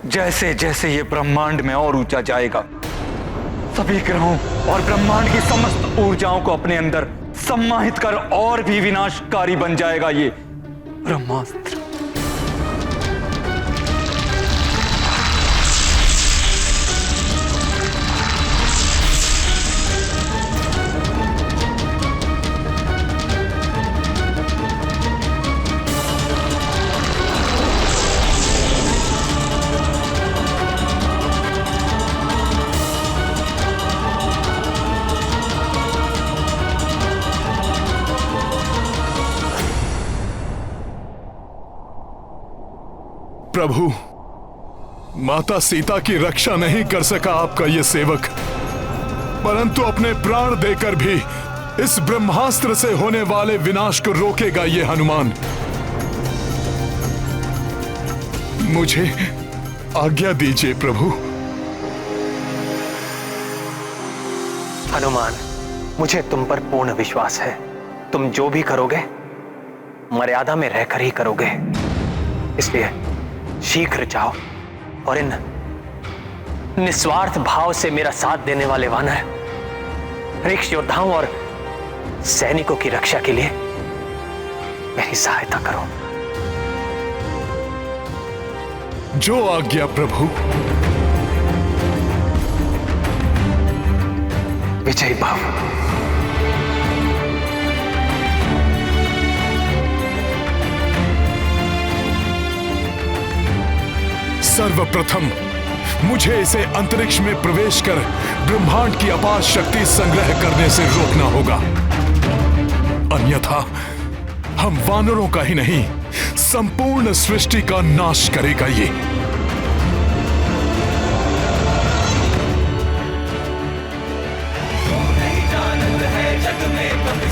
जैसे जैसे ये ब्रह्मांड में और ऊंचा जाएगा, सभी ग्रहों और ब्रह्मांड की समस्त ऊर्जाओं को अपने अंदर सम्माहित कर और भी विनाशकारी बन जाएगा ये ब्रह्मास्त्र।
प्रभु, माता सीता की रक्षा नहीं कर सका आपका ये सेवक, परंतु अपने प्राण देकर भी इस ब्रह्मास्त्र से होने वाले विनाश को रोकेगा ये हनुमान। मुझे आज्ञा दीजिए प्रभु।
हनुमान, मुझे तुम पर पूर्ण विश्वास है। तुम जो भी करोगे मर्यादा में रहकर ही करोगे, इसलिए शीघ्र जाओ और इन निस्वार्थ भाव से मेरा साथ देने वाले वानर, ऋक्ष योद्धाओं और सैनिकों की रक्षा के लिए मेरी सहायता करो।
जो आज्ञा प्रभु।
विजय भव।
सर्वप्रथम मुझे इसे अंतरिक्ष में प्रवेश कर ब्रह्मांड की अपार शक्ति संग्रह करने से रोकना होगा, अन्यथा हम वानरों का ही नहीं संपूर्ण सृष्टि का नाश करेगा ये।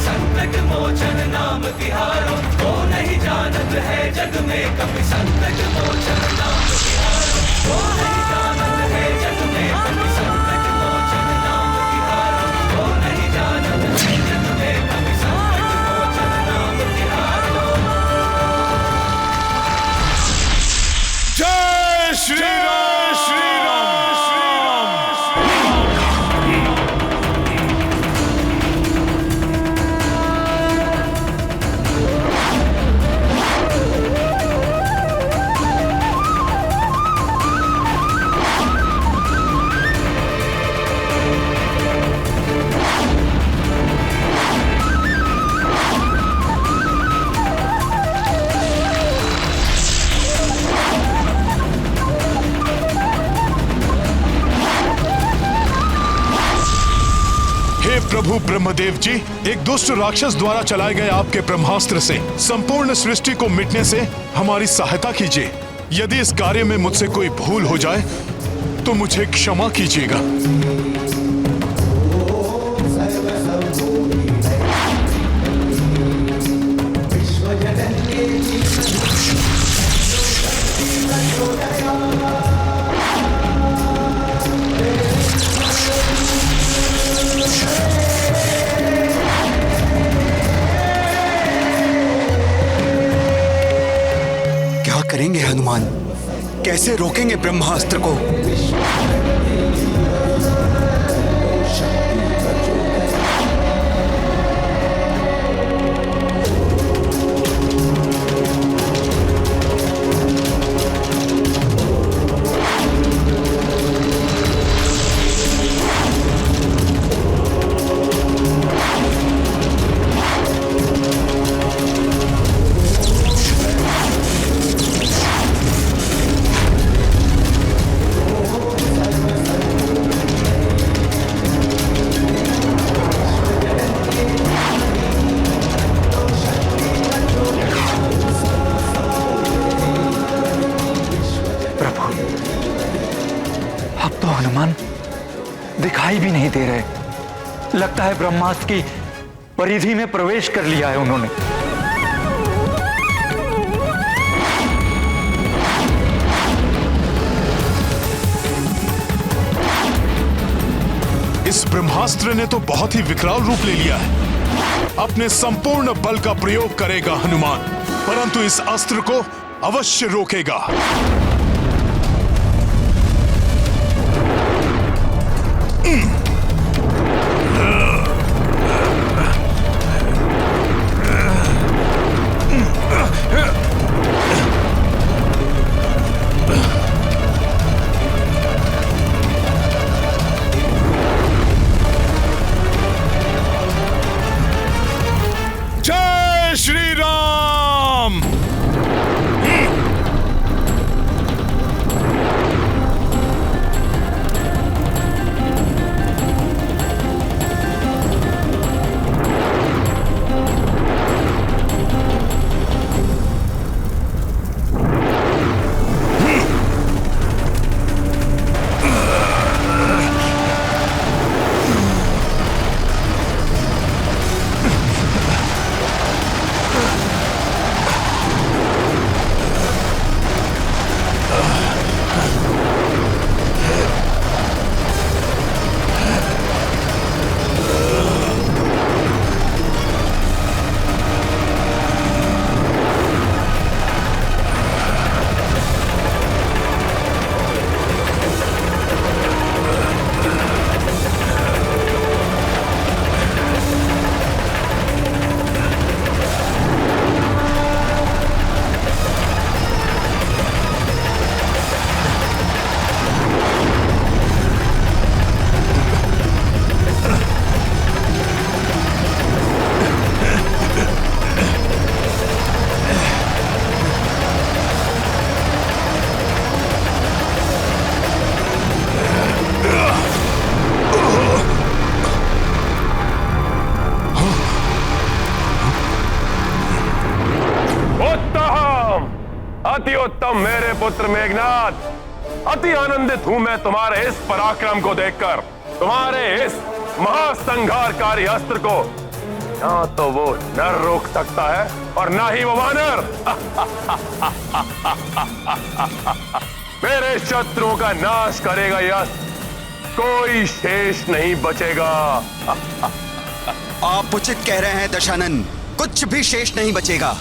संकट मोचन नाम तिहारो, वो नहीं जानत है जग में कभी संकट मोचन नाम तिहारो, वो नहीं जानत है जग में कभी संकट मोचन नाम तिहारो, वो नहीं जानत है जग में कभी संकट मोचन नाम तिहारो।
जय श्री राम, श्री राम, श्री राम। प्रभु ब्रह्मदेव जी, एक दुष्ट राक्षस द्वारा चलाए गए आपके ब्रह्मास्त्र से संपूर्ण सृष्टि को मिटने से हमारी सहायता कीजिए। यदि इस कार्य में मुझसे कोई भूल हो जाए तो मुझे क्षमा कीजिएगा।
क्या करेंगे हनुमान? कैसे रोकेंगे ब्रह्मास्त्र को?
हनुमान दिखाई भी नहीं दे रहे। लगता है ब्रह्मास्त्र की परिधि में प्रवेश कर लिया है उन्होंने।
इस ब्रह्मास्त्र ने तो बहुत ही विकराल रूप ले लिया है। अपने संपूर्ण बल का प्रयोग करेगा हनुमान, परंतु इस अस्त्र को अवश्य रोकेगा। जय श्री राम।
अति उत्तम मेरे पुत्र मेघनाथ, अति आनंदित हूं मैं तुम्हारे इस पराक्रम को देखकर, तुम्हारे इस महासंहारकारी अस्त्र को। ना तो वो नर रोक सकता है और ना ही वो वानर। मेरे शत्रुओं का नाश करेगा यह अस्त्र, कोई शेष नहीं बचेगा।
आप उचित कह रहे हैं दशानन, कुछ भी शेष नहीं बचेगा।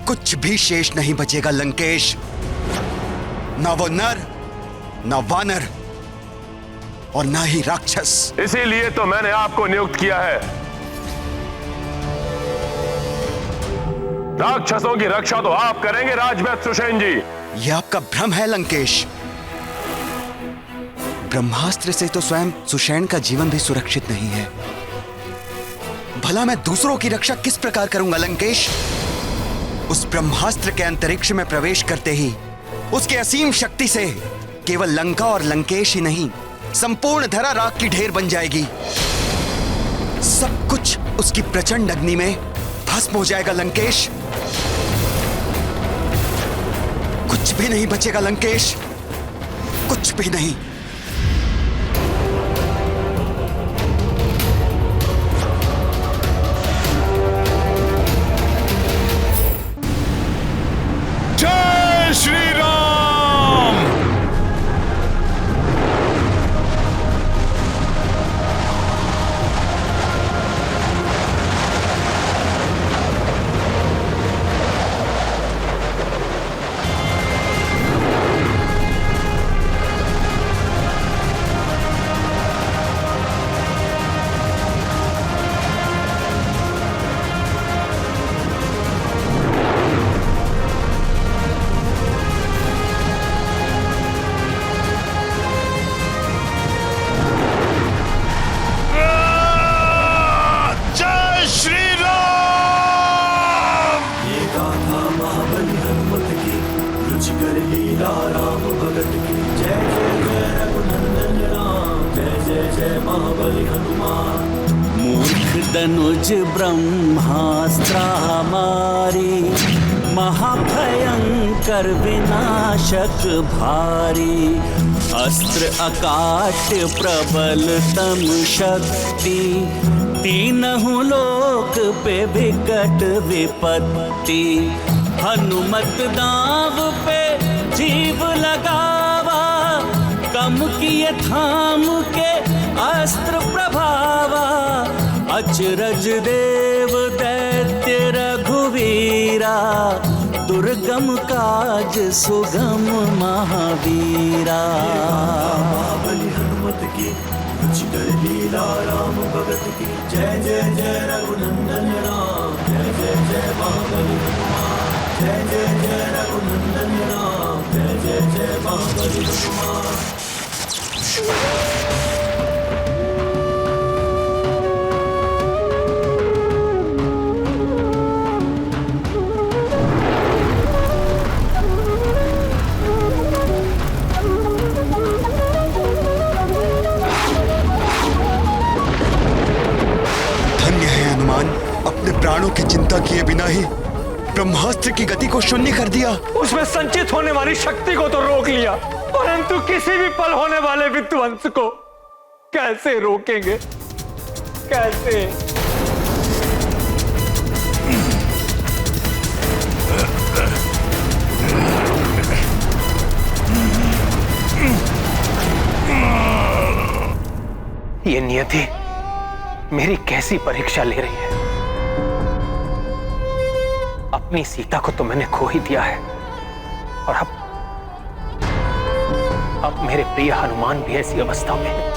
कुछ भी शेष नहीं बचेगा लंकेश। ना वो नर, ना वानर और ना ही राक्षस।
इसीलिए तो मैंने आपको नियुक्त किया है। राक्षसों की रक्षा तो आप करेंगे राजवैद्य सुषेण जी।
यह आपका भ्रम है लंकेश। ब्रह्मास्त्र से तो स्वयं सुषेण का जीवन भी सुरक्षित नहीं है। भला मैं दूसरों की रक्षा किस प्रकार करूंगा लंकेश? उस ब्रह्मास्त्र के अंतरिक्ष में प्रवेश करते ही उसके असीम शक्ति से केवल लंका और लंकेश ही नहीं, संपूर्ण धरा राख की ढेर बन जाएगी। सब कुछ उसकी प्रचंड अग्नि में भस्म हो जाएगा लंकेश। कुछ भी नहीं बचेगा लंकेश, कुछ भी नहीं।
जय श्री राम।
धनुज ब्रह्मास्त्र हमारी, महाभयंकर विनाशक भारी। अस्त्र अकाट प्रबलतम शक्ति, तीनों लोक पे विकट विपत्ति। हनुमत दाव पे जीव लगावा, कम किए थाम के अस्त्र प्रभावा। अचरज देव दैत्य रघुवीरा, दुर्गम काज सुगम महावीरा।
बलि हनुमत की कुछ कर लीला राम भगत की। जय जय जय रघुनंदन राम, जय जय जय महाबली हनुमान। जय जय जय रघुनंदन राम, जय जय जय महाबली हनुमान।
अपने प्राणों की चिंता किए बिना ही ब्रह्मास्त्र की गति को शून्य कर दिया।
उसमें संचित होने वाली शक्ति को तो रोक लिया, परंतु किसी भी पल होने वाले विध्वंस को कैसे रोकेंगे? कैसे?
ये नियति मेरी कैसी परीक्षा ले रही है। अपनी सीता को तो मैंने खो ही दिया है, और अब मेरे प्रिय हनुमान भी ऐसी अवस्था में है।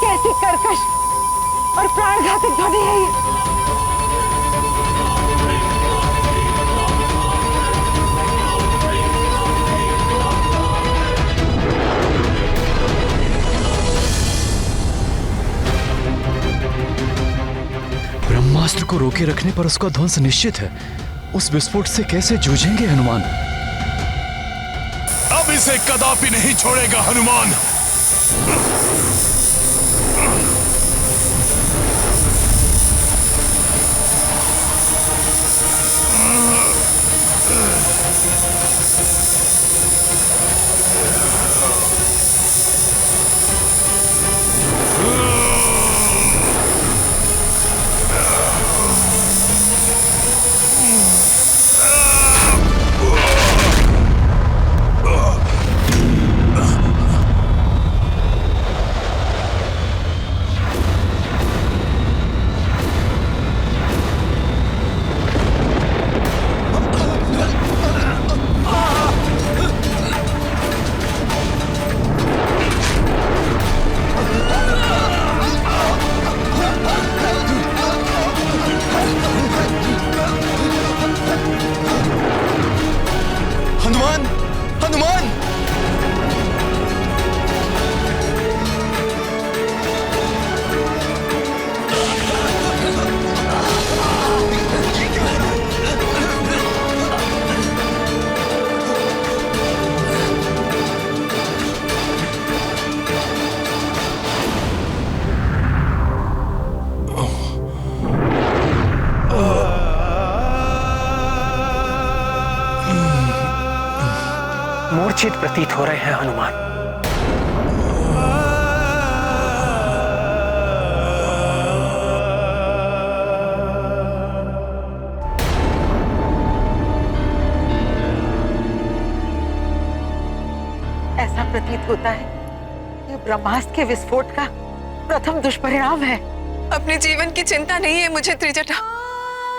कैसी कर्कश और प्राणघातक ध्वनि है ये।
ब्रह्मास्त्र को रोके रखने पर उसका ध्वंस निश्चित है। उस विस्फोट से कैसे जूझेंगे हनुमान?
अब इसे कदापि नहीं छोड़ेगा हनुमान।
मूर्छित प्रतीत हो रहे हैं हनुमान।
ऐसा प्रतीत होता है कि ब्रह्मास्त्र के विस्फोट का प्रथम दुष्परिणाम है।
अपने जीवन की चिंता नहीं है मुझे त्रिजटा,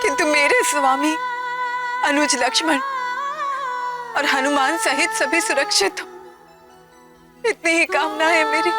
किंतु मेरे स्वामी अनुज लक्ष्मण और हनुमान सहित सभी सुरक्षित हो, इतनी ही कामना है मेरी।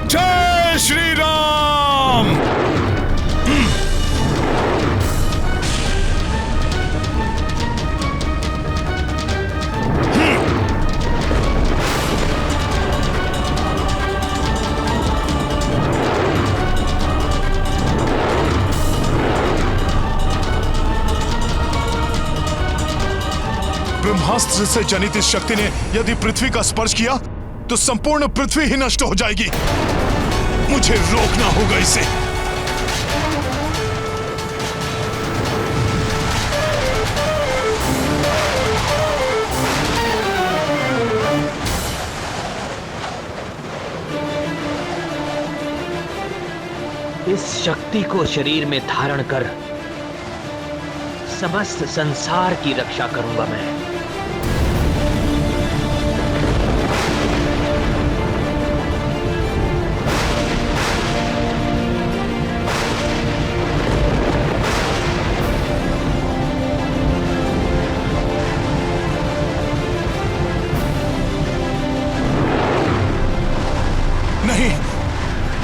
जय श्री राम। ब्रह्मास्त्र से जनित इस शक्ति ने यदि पृथ्वी का स्पर्श किया तो संपूर्ण पृथ्वी ही नष्ट हो जाएगी। मुझे रोकना होगा इसे।
इस शक्ति को शरीर में धारण कर समस्त संसार की रक्षा करूंगा मैं।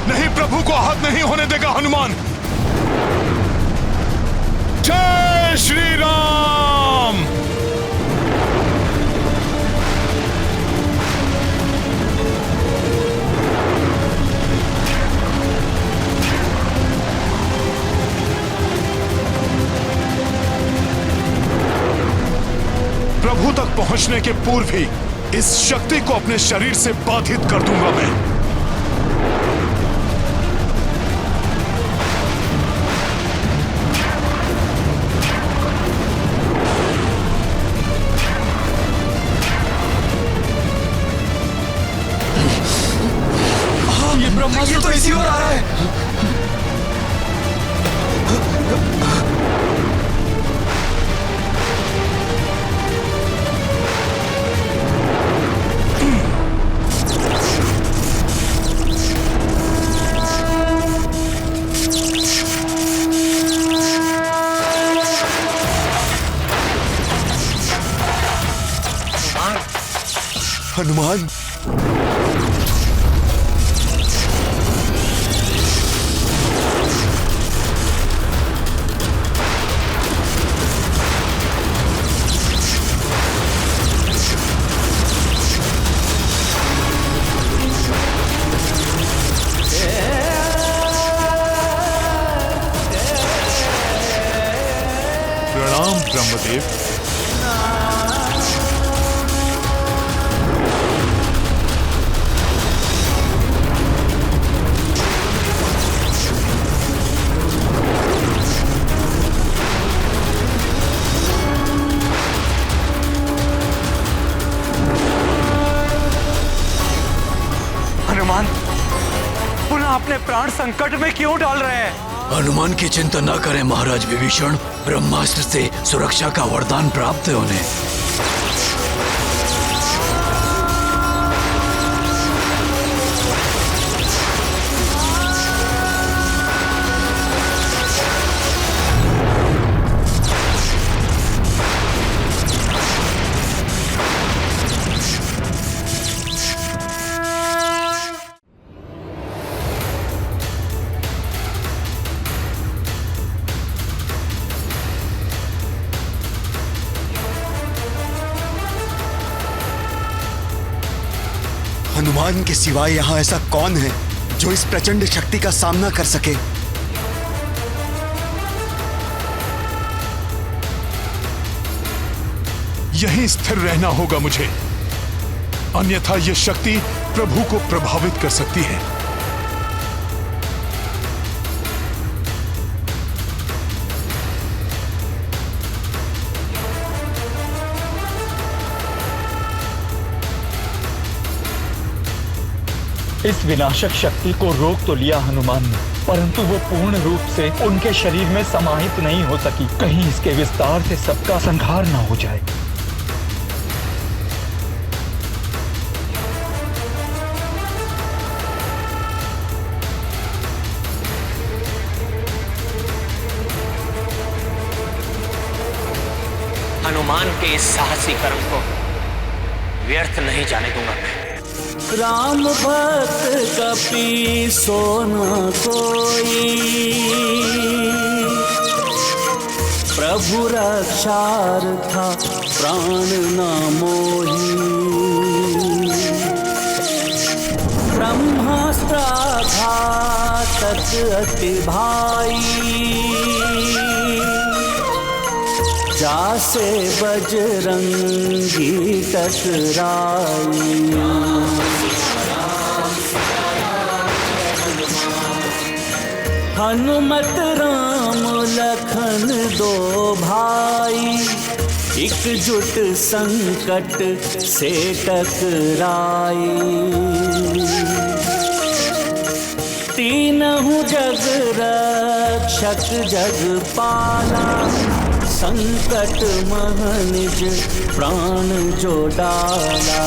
नहीं, प्रभु को आहत नहीं होने देगा हनुमान। जय श्री राम। प्रभु तक पहुंचने के पूर्व ही इस शक्ति को अपने शरीर से बाधित कर दूंगा मैं।
ये ब्रह्मास्त्र तो इसी ओर आ रहा है। हनुमान,
प्रणाम ब्रह्मदेव।
हनुमान, पुनः अपने प्राण संकट में क्यों डाल रहे हैं?
हनुमान की चिंता न करें महाराज विभीषण, ब्रह्मास्त्र से सुरक्षा का वरदान प्राप्त है उन्हें।
हनुमान के सिवाय यहाँ ऐसा कौन है जो इस प्रचंड शक्ति का सामना कर सके?
यहीं स्थिर रहना होगा मुझे, अन्यथा यह शक्ति प्रभु को प्रभावित कर सकती है।
इस विनाशक शक्ति को रोक तो लिया हनुमान ने, परंतु वो पूर्ण रूप से उनके शरीर में समाहित नहीं हो सकी। कहीं इसके विस्तार से सबका संहार न हो जाए।
हनुमान के इस साहसी कर्म को व्यर्थ नहीं जाने दूंगा मैं।
राम भक्त कपि सोना कोई, प्रभु रक्षार्था प्राण न मोही। ब्रह्मास्त्र घातक अति भाई, जासे बजरंगी टकराई। हनुमत राम लखन दो भाई, एकजुट संकट से टकराई। तीनहु जग रक्षक जग पाला, संकट मह निज प्राण जो डाला।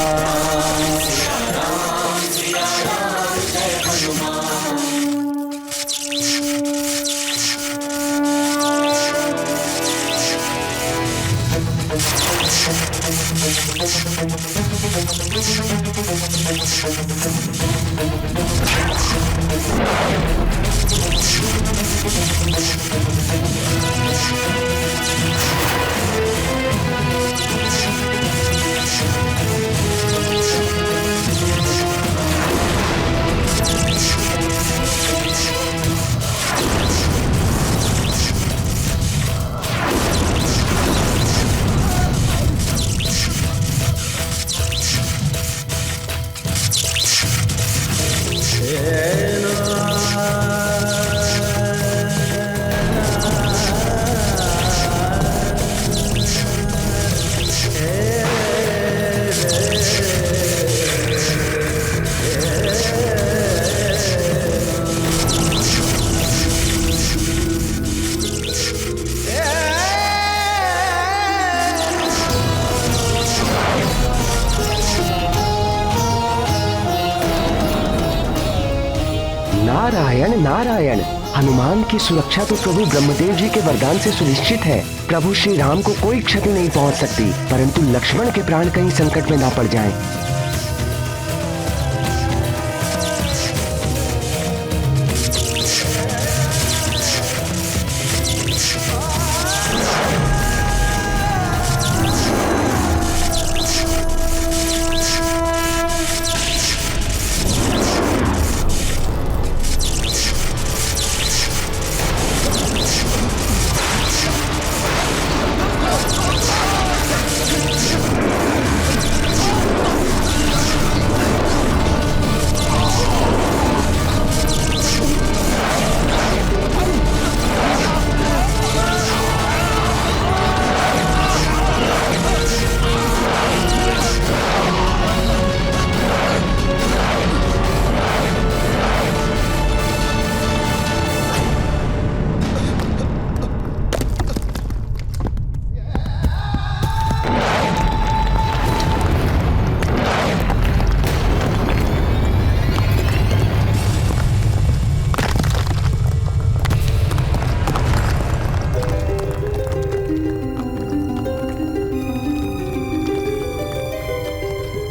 नारायण नारायण। हनुमान की सुरक्षा तो प्रभु ब्रह्मदेव जी के वरदान से सुनिश्चित है। प्रभु श्री राम को कोई क्षति नहीं पहुंच सकती, परंतु लक्ष्मण के प्राण कहीं संकट में ना पड़ जाएं।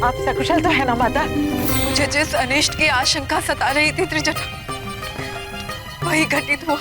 आप सकुशल तो है ना माता?
मुझे जिस अनिष्ट की आशंका सता रही थी त्रिजटा, वही घटित हुआ।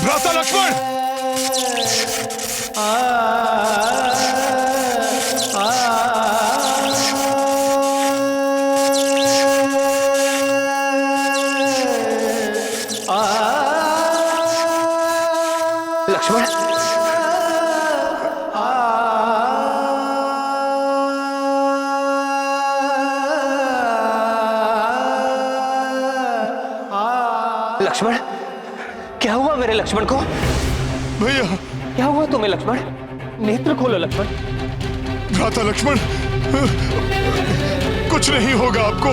भ्राता लक्ष्मण!
लक्ष्मण! लक्ष्मण, क्या हुआ मेरे लक्ष्मण को?
भैया,
क्या हुआ तुम्हें लक्ष्मण? नेत्र खोलो लक्ष्मण।
भ्राता लक्ष्मण, कुछ नहीं होगा आपको।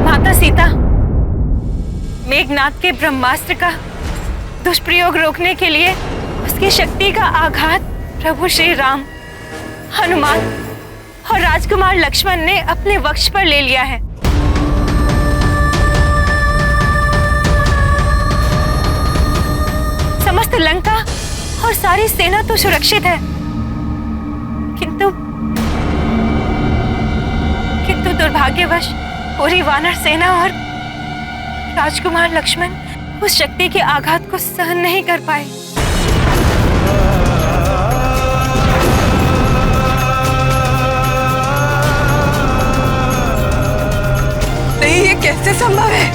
माता सीता, मेघनाद के ब्रह्मास्त्र का दुष्प्रयोग रोकने के लिए उसकी शक्ति का आघात प्रभु श्री राम, हनुमान और राजकुमार लक्ष्मण ने अपने वक्ष पर ले लिया है। समस्त लंका और सारी सेना तो सुरक्षित है, किंतु दुर्भाग्यवश पूरी वानर सेना और राजकुमार लक्ष्मण उस शक्ति के आघात को सहन नहीं कर पाए।
नहीं, ये कैसे संभव है?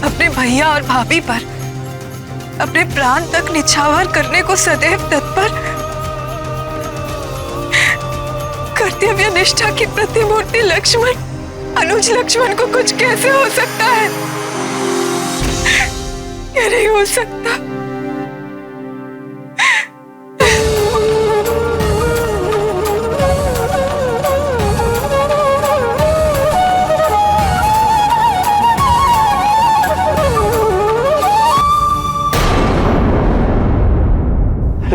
अपने भैया और भाभी पर अपने प्राण तक निछावर करने को सदैव तत्पर, कर्तव्य निष्ठा की प्रतिमूर्ति लक्ष्मण, अनुज लक्ष्मण को कुछ कैसे हो सकता है? ये नहीं हो सकता।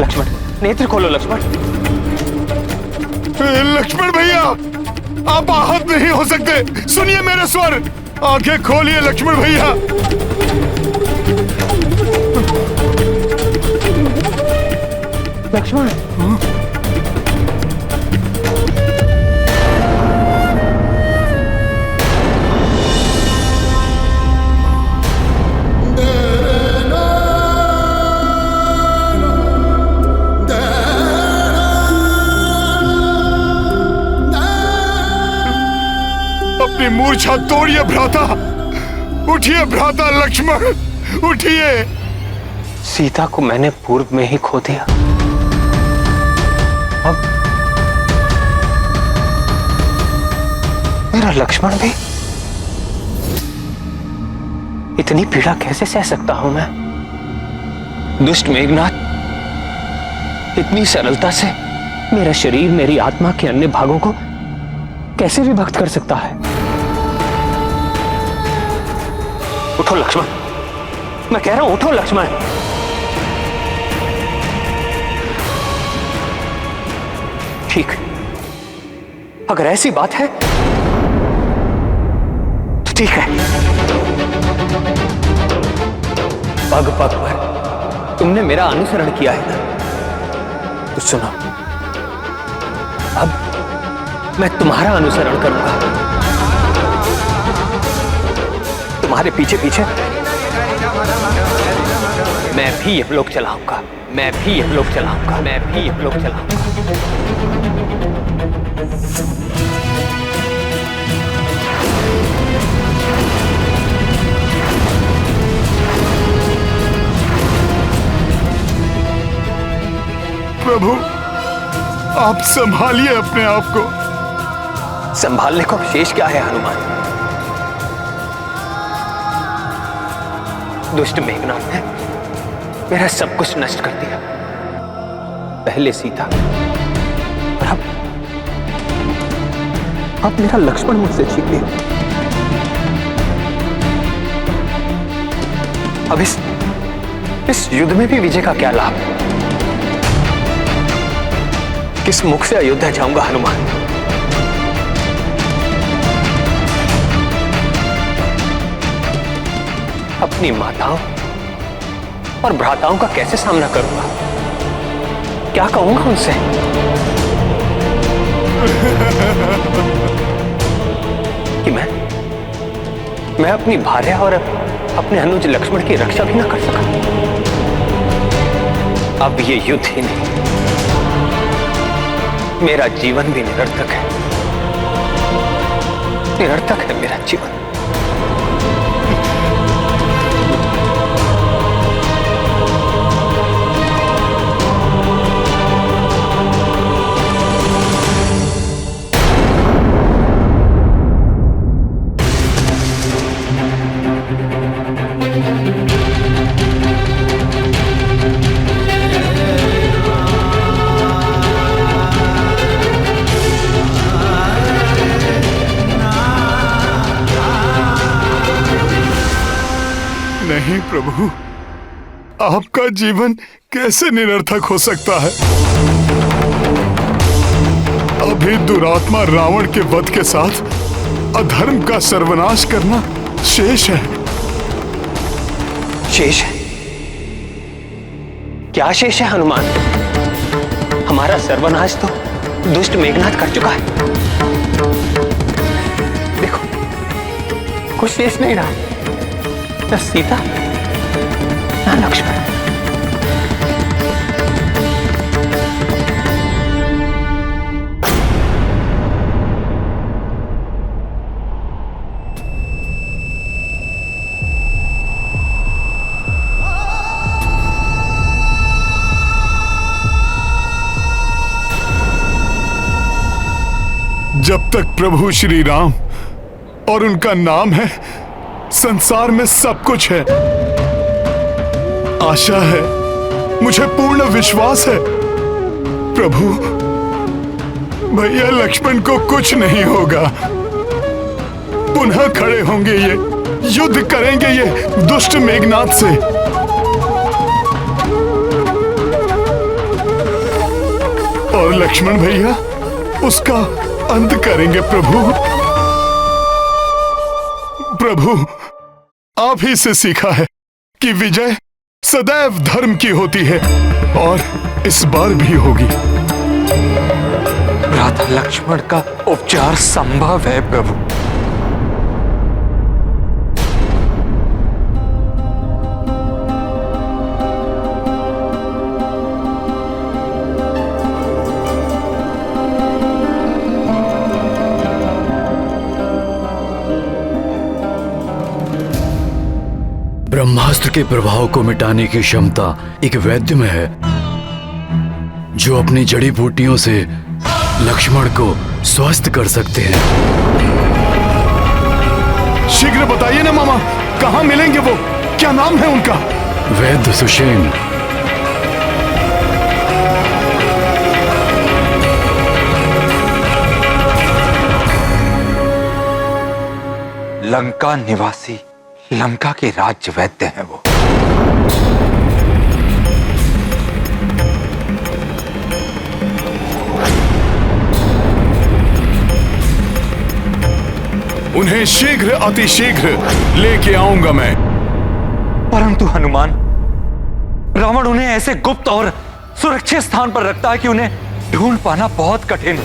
लक्ष्मण, नेत्र खोलो लक्ष्मण।
लक्ष्मण भैया, आप आहत नहीं हो सकते। सुनिए मेरे स्वर, आंखें खोलिए लक्ष्मण भैया।
लक्ष्मण,
अपनी मूर्छा तोड़िए भ्राता। उठिए भ्राता लक्ष्मण, उठिए।
सीता को मैंने पूर्व में ही खो दिया, अब मेरा लक्ष्मण भी। इतनी पीड़ा कैसे सह सकता हूं मैं? दुष्ट मेघनाद इतनी सरलता से मेरा शरीर, मेरी आत्मा के अन्य भागों को कैसे विभक्त कर सकता है? उठो लक्ष्मण, मैं कह रहा हूं उठो लक्ष्मण। ठीक, अगर ऐसी बात है तो ठीक है। पग पग पर तुमने मेरा अनुसरण किया है ना, तो सुनो, अब मैं तुम्हारा अनुसरण करूंगा। तुम्हारे पीछे पीछे मैं भी ये लोग चलाऊंगा, मैं भी ये लोग चलाऊंगा, मैं भी ये लोग चलाऊंगा।
प्रभु, आप संभालिए अपने आप को।
संभालने को शेष क्या है हनुमान? दुष्ट मेघनाद ने मेरा सब कुछ नष्ट कर दिया। पहले सीता और अब मेरा लक्ष्मण मुझसे छीन लिया। अब इस युद्ध में भी विजय का क्या लाभ? किस मुख से अयोध्या जाऊंगा हनुमान? अपनी माताओं और भ्राताओं का कैसे सामना करूंगा? क्या कहूंगा उनसे? कि मैं अपनी भार्या और अपने अनुज लक्ष्मण की रक्षा भी ना कर सका। अब ये युद्ध ही नहीं, मेरा जीवन भी निरर्थक है। निरर्थक है मेरा जीवन।
नहीं प्रभु, आपका जीवन कैसे निरर्थक हो सकता है? अभी दुरात्मा रावण के वध के साथ अधर्म का सर्वनाश करना शेष है।
शेष है? क्या शेष है हनुमान? हमारा सर्वनाश तो दुष्ट मेघनाथ कर चुका है। देखो, कुछ शेष नहीं रहा, न सीता न लक्ष्मण।
जब तक प्रभु श्री राम और उनका नाम है, संसार में सब कुछ है। आशा है, मुझे पूर्ण विश्वास है प्रभु, भैया लक्ष्मण को कुछ नहीं होगा। पुनः खड़े होंगे ये, युद्ध करेंगे ये दुष्ट मेघनाथ से। और लक्ष्मण भैया उसका अंत करेंगे प्रभु। प्रभु, आप ही से सीखा है कि विजय सदैव धर्म की होती है, और इस बार भी होगी।
भ्राता लक्ष्मण का उपचार संभव है प्रभु।
ब्रह्मास्त्र के प्रभाव को मिटाने की क्षमता एक वैद्य में है, जो अपनी जड़ी बूटियों से लक्ष्मण को स्वस्थ कर सकते हैं।
शीघ्र बताइए ना मामा, कहाँ मिलेंगे वो? क्या नाम है उनका?
वैद्य सुषेण।
लंका निवासी, लंका के राज्य वैद्य हैं वो।
उन्हें शीघ्र अतिशीघ्र लेके आऊंगा मैं।
परंतु हनुमान, रावण उन्हें ऐसे गुप्त और सुरक्षित स्थान पर रखता है कि उन्हें ढूंढ पाना बहुत कठिन है।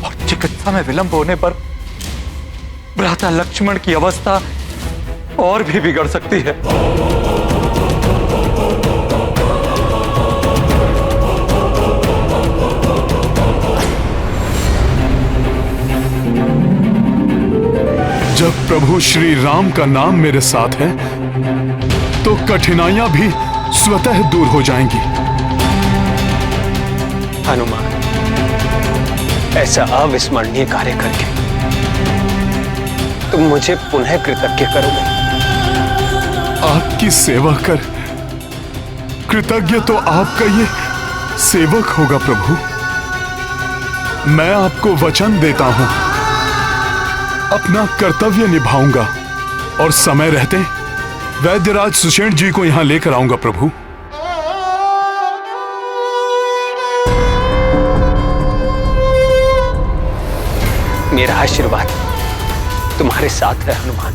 और चिकित्सा में विलंब होने पर भ्राता लक्ष्मण की अवस्था और भी बिगड़ सकती है।
जब प्रभु श्री राम का नाम मेरे साथ है, तो कठिनाइयां भी स्वतः दूर हो जाएंगी।
हनुमान, ऐसा अविस्मरणीय कार्य करके तुम मुझे पुनः कृतज्ञ करोगे।
आपकी सेवा कर कृतज्ञ तो आपका ये सेवक होगा प्रभु। मैं आपको वचन देता हूं, अपना कर्तव्य निभाऊंगा और समय रहते वैद्यराज सुषेण जी को यहां लेकर आऊंगा प्रभु।
मेरा आशीर्वाद तुम्हारे साथ है हनुमान।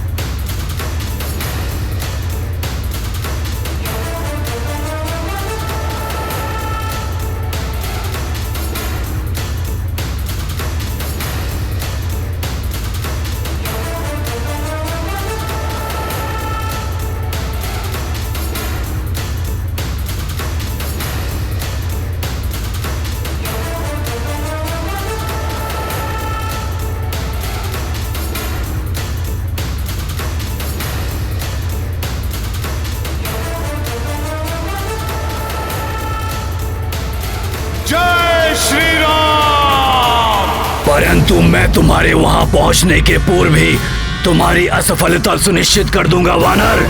परंतु मैं तुम्हारे वहां पहुंचने के पूर्व ही तुम्हारी असफलता सुनिश्चित कर दूंगा वानर।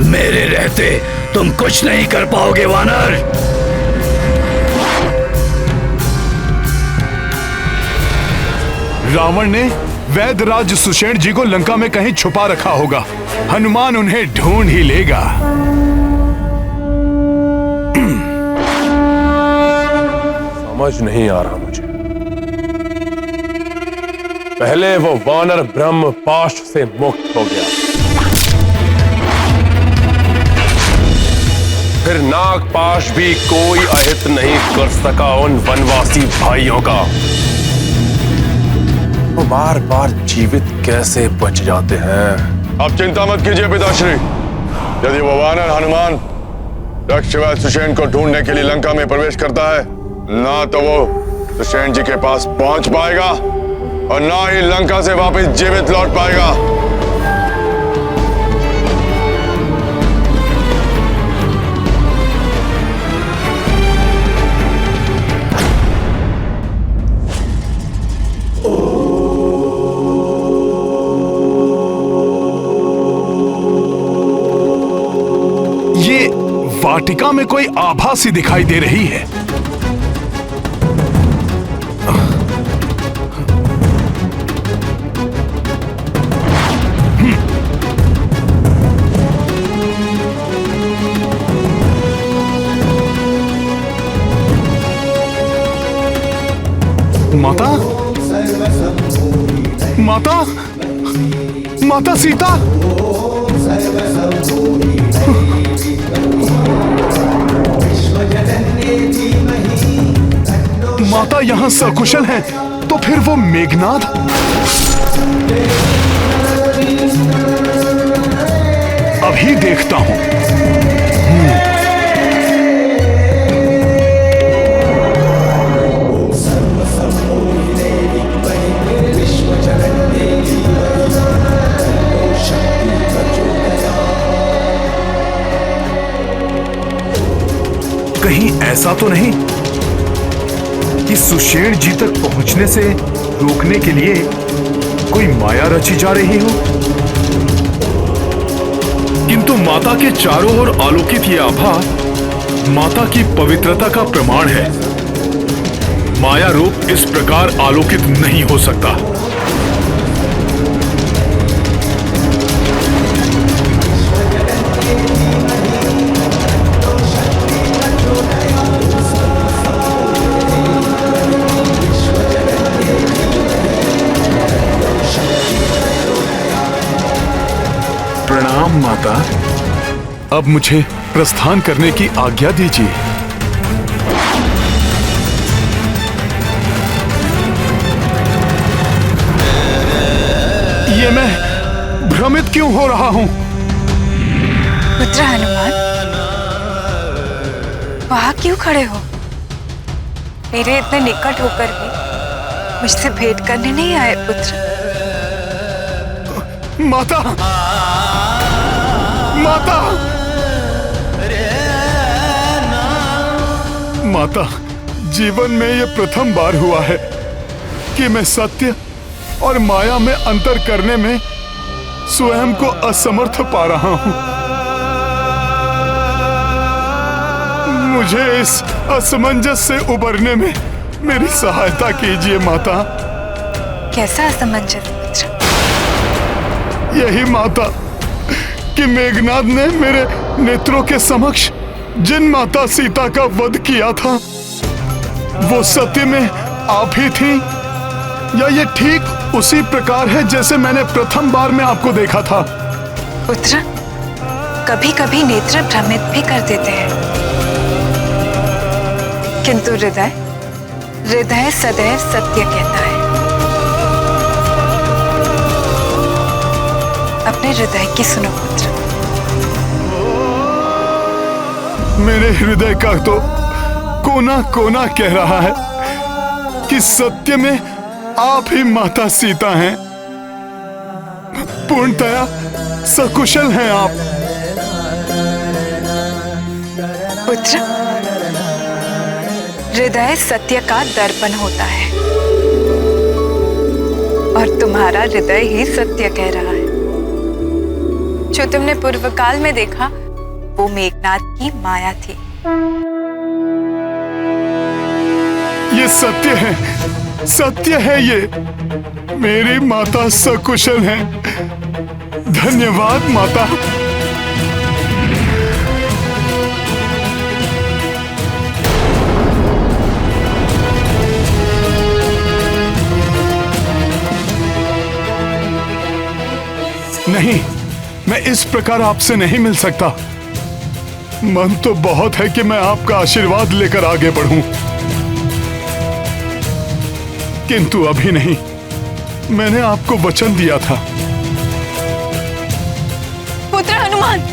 मेरे रहते तुम कुछ नहीं कर पाओगे वानर।
रावण ने वैद्यराज सुषेण जी को लंका में कहीं छुपा रखा होगा। हनुमान उन्हें ढूंढ ही लेगा।
समझ नहीं आ रहा मुझे। पहले वो वानर ब्रह्म पाश से मुक्त हो गया, फिर नागपाश भी कोई अहित नहीं कर सका उन वनवासी भाइयों का। वो बार बार जीवित कैसे बच जाते हैं?
अब चिंता मत कीजिए पिताश्री। यदि वो वानर हनुमान दक्षवैद्य सुषेण को ढूंढने के लिए लंका में प्रवेश करता है, ना तो वो सुषेण जी के पास पहुंच पाएगा और ना ही लंका से वापस जीवित लौट पाएगा।
वाटिका में कोई आभा सी दिखाई दे रही है। माता, माता, माता सीता, माता यहाँ सकुशल हैं, तो फिर वो मेघनाद? अभी देखता हूं। कहीं ऐसा तो नहीं कि सुषेण जी तक पहुंचने से रोकने के लिए कोई माया रची जा रही हो? किंतु माता के चारों ओर आलोकित ये आभा माता की पवित्रता का प्रमाण है। माया रूप इस प्रकार आलोकित नहीं हो सकता। प्रणाम माता। अब मुझे प्रस्थान करने की आज्ञा दीजिए। ये मैं भ्रमित क्यों हो रहा हूं?
पुत्र हनुमान, वहां क्यों खड़े हो? मेरे इतने निकट होकर भी मुझसे भेंट करने नहीं आए पुत्र?
माता, माता, माता, जीवन में यह प्रथम बार हुआ है कि मैं सत्य और माया में अंतर करने में स्वयं को असमर्थ पा रहा हूं। मुझे इस असमंजस से उबरने में मेरी सहायता कीजिए माता।
कैसा असमंजस पुत्र?
यही माता कि मेघनाद ने मेरे नेत्रों के समक्ष जिन माता सीता का वध किया था, वो सत्य में आप ही थी, या ये ठीक उसी प्रकार है जैसे मैंने प्रथम बार में आपको देखा था?
पुत्र, कभी कभी नेत्र भ्रमित भी कर देते हैं, किंतु हृदय हृदय सदैव सत्य कहता है। अपने हृदय की सुनो पुत्र।
मेरे हृदय का तो कोना कोना कह रहा है कि सत्य में आप ही माता सीता हैं। पूर्णतया सकुशल हैं आप।
पुत्र, हृदय सत्य का दर्पण होता है और तुम्हारा हृदय ही सत्य कह रहा है। जो तुमने पूर्व काल में देखा वो मेघनाद की माया थी।
ये सत्य है ये। मेरी माता सकुशल है। धन्यवाद माता। नहीं, मैं इस प्रकार आपसे नहीं मिल सकता। मन तो बहुत है कि मैं आपका आशीर्वाद लेकर आगे बढ़ूं, किंतु अभी नहीं। मैंने आपको वचन दिया था।
पुत्र हनुमान,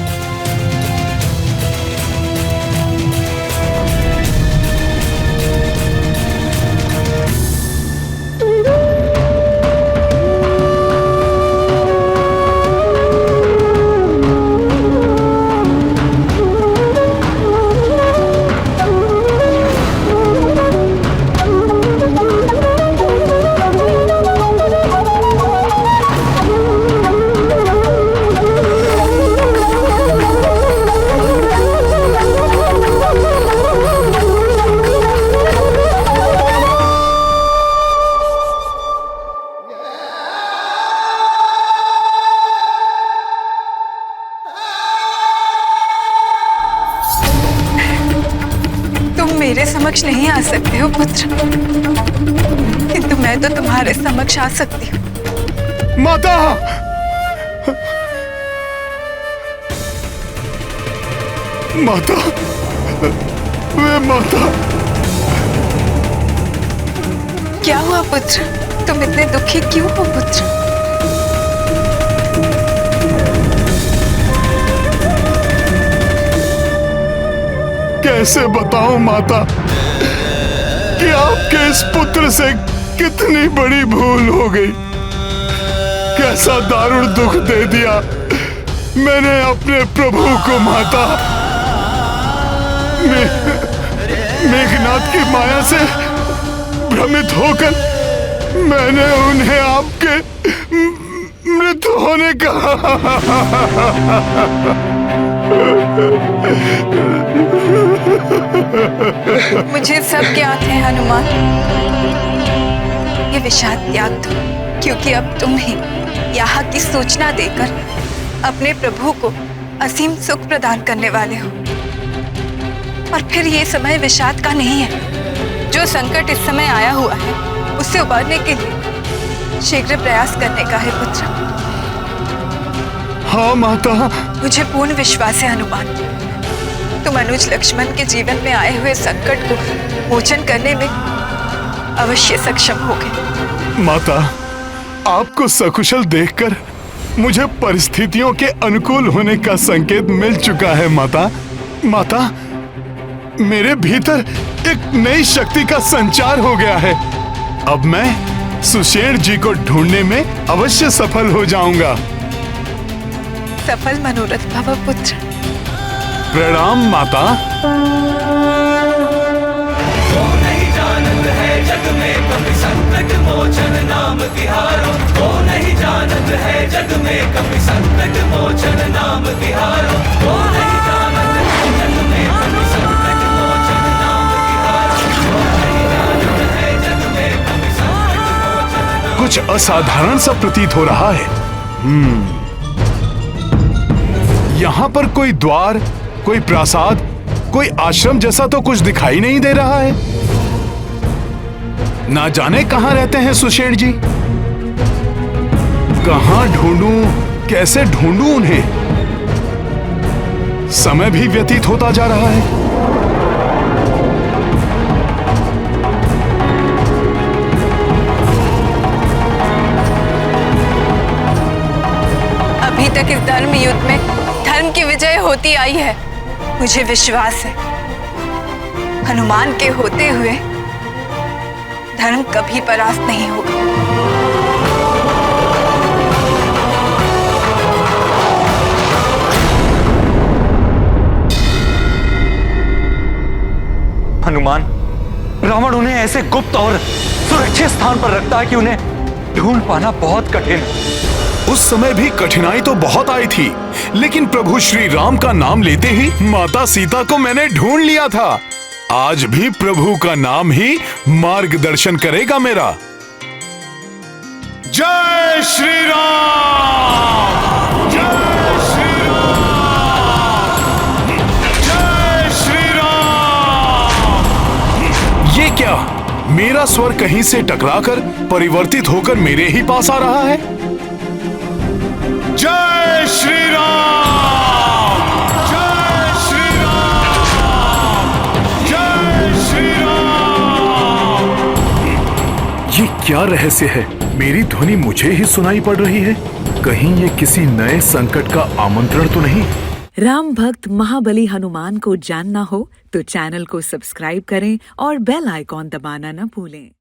मेरे समक्ष नहीं आ सकते हो पुत्र, किंतु मैं तो तुम्हारे समक्ष आ सकती हूँ।
माता, माता, वे माता।
क्या हुआ पुत्र? तुम इतने दुखी क्यों हो पुत्र?
कैसे बताऊं माता कि आपके इस पुत्र से कितनी बड़ी भूल हो गई। कैसा दारुण दुख दे दिया मैंने अपने प्रभु को माता। मेघनाद की माया से भ्रमित होकर मैंने उन्हें आपके मृत होने का
मुझे सब ज्ञात है हनुमान। ये विषाद त्याग दो, क्योंकि अब तुम ही यहाँ की सूचना देकर अपने प्रभु को असीम सुख प्रदान करने वाले हो। और फिर ये समय विषाद का नहीं है। जो संकट इस समय आया हुआ है उससे उबारने के लिए शीघ्र प्रयास करने का है पुत्र।
हाँ माता।
मुझे पूर्ण विश्वास है हनुमान, तुम अनुज लक्ष्मण के जीवन में आए हुए संकट को मोचन करने में अवश्य सक्षम होगे।
माता, आपको सकुशल देखकर मुझे परिस्थितियों के अनुकूल होने का संकेत मिल चुका है माता। माता, मेरे भीतर एक नई शक्ति का संचार हो गया है। अब मैं सुषेण जी को ढूंढने में अवश्य सफल हो जाऊंगा।
सफल मनोरथ भव पुत्र।
प्रणाम माता।
वो नहीं जानत है जग में कभी संकट मोचन नाम तिहारो। वो नहीं जानत है जग में कभी संकट मोचन नाम तिहारो। वो नहीं जानत है जग में कभी संकट मोचन नाम तिहारो। वो नहीं जानत है जग में कभी संकट मोचन नाम।
कुछ असाधारण सा प्रतीत हो रहा है। यहाँ पर कोई द्वार, कोई प्रासाद, कोई आश्रम जैसा तो कुछ दिखाई नहीं दे रहा है। ना जाने कहाँ रहते हैं सुषेण जी। कहाँ ढूंढूं, कैसे ढूंढूं उन्हें। समय भी व्यतीत होता जा रहा है।
अभी तक इस धर्म युद्ध में धर्म की विजय होती आई है। मुझे विश्वास है हनुमान के होते हुए धर्म कभी परास्त नहीं होगा।
हनुमान,
रावण उन्हें ऐसे गुप्त और सुरक्षित स्थान पर रखता है कि उन्हें ढूंढ पाना बहुत कठिन है।
उस समय भी कठिनाई तो बहुत आई थी, लेकिन प्रभु श्री राम का नाम लेते ही माता सीता को मैंने ढूंढ लिया था। आज भी प्रभु का नाम ही मार्गदर्शन करेगा मेरा। जय श्री राम, जय श्री राम, जय श्री राम। ये क्या, मेरा स्वर कहीं से टकराकर परिवर्तित होकर मेरे ही पास आ रहा है। जय श्री राम, जय श्री राम, जय श्री राम।
ये क्या रहस्य है? मेरी ध्वनि मुझे ही सुनाई पड़ रही है। कहीं ये किसी नए संकट का आमंत्रण तो नहीं?
राम भक्त महाबली हनुमान को जानना हो तो चैनल को सब्सक्राइब करें और बेल आइकॉन दबाना न भूलें।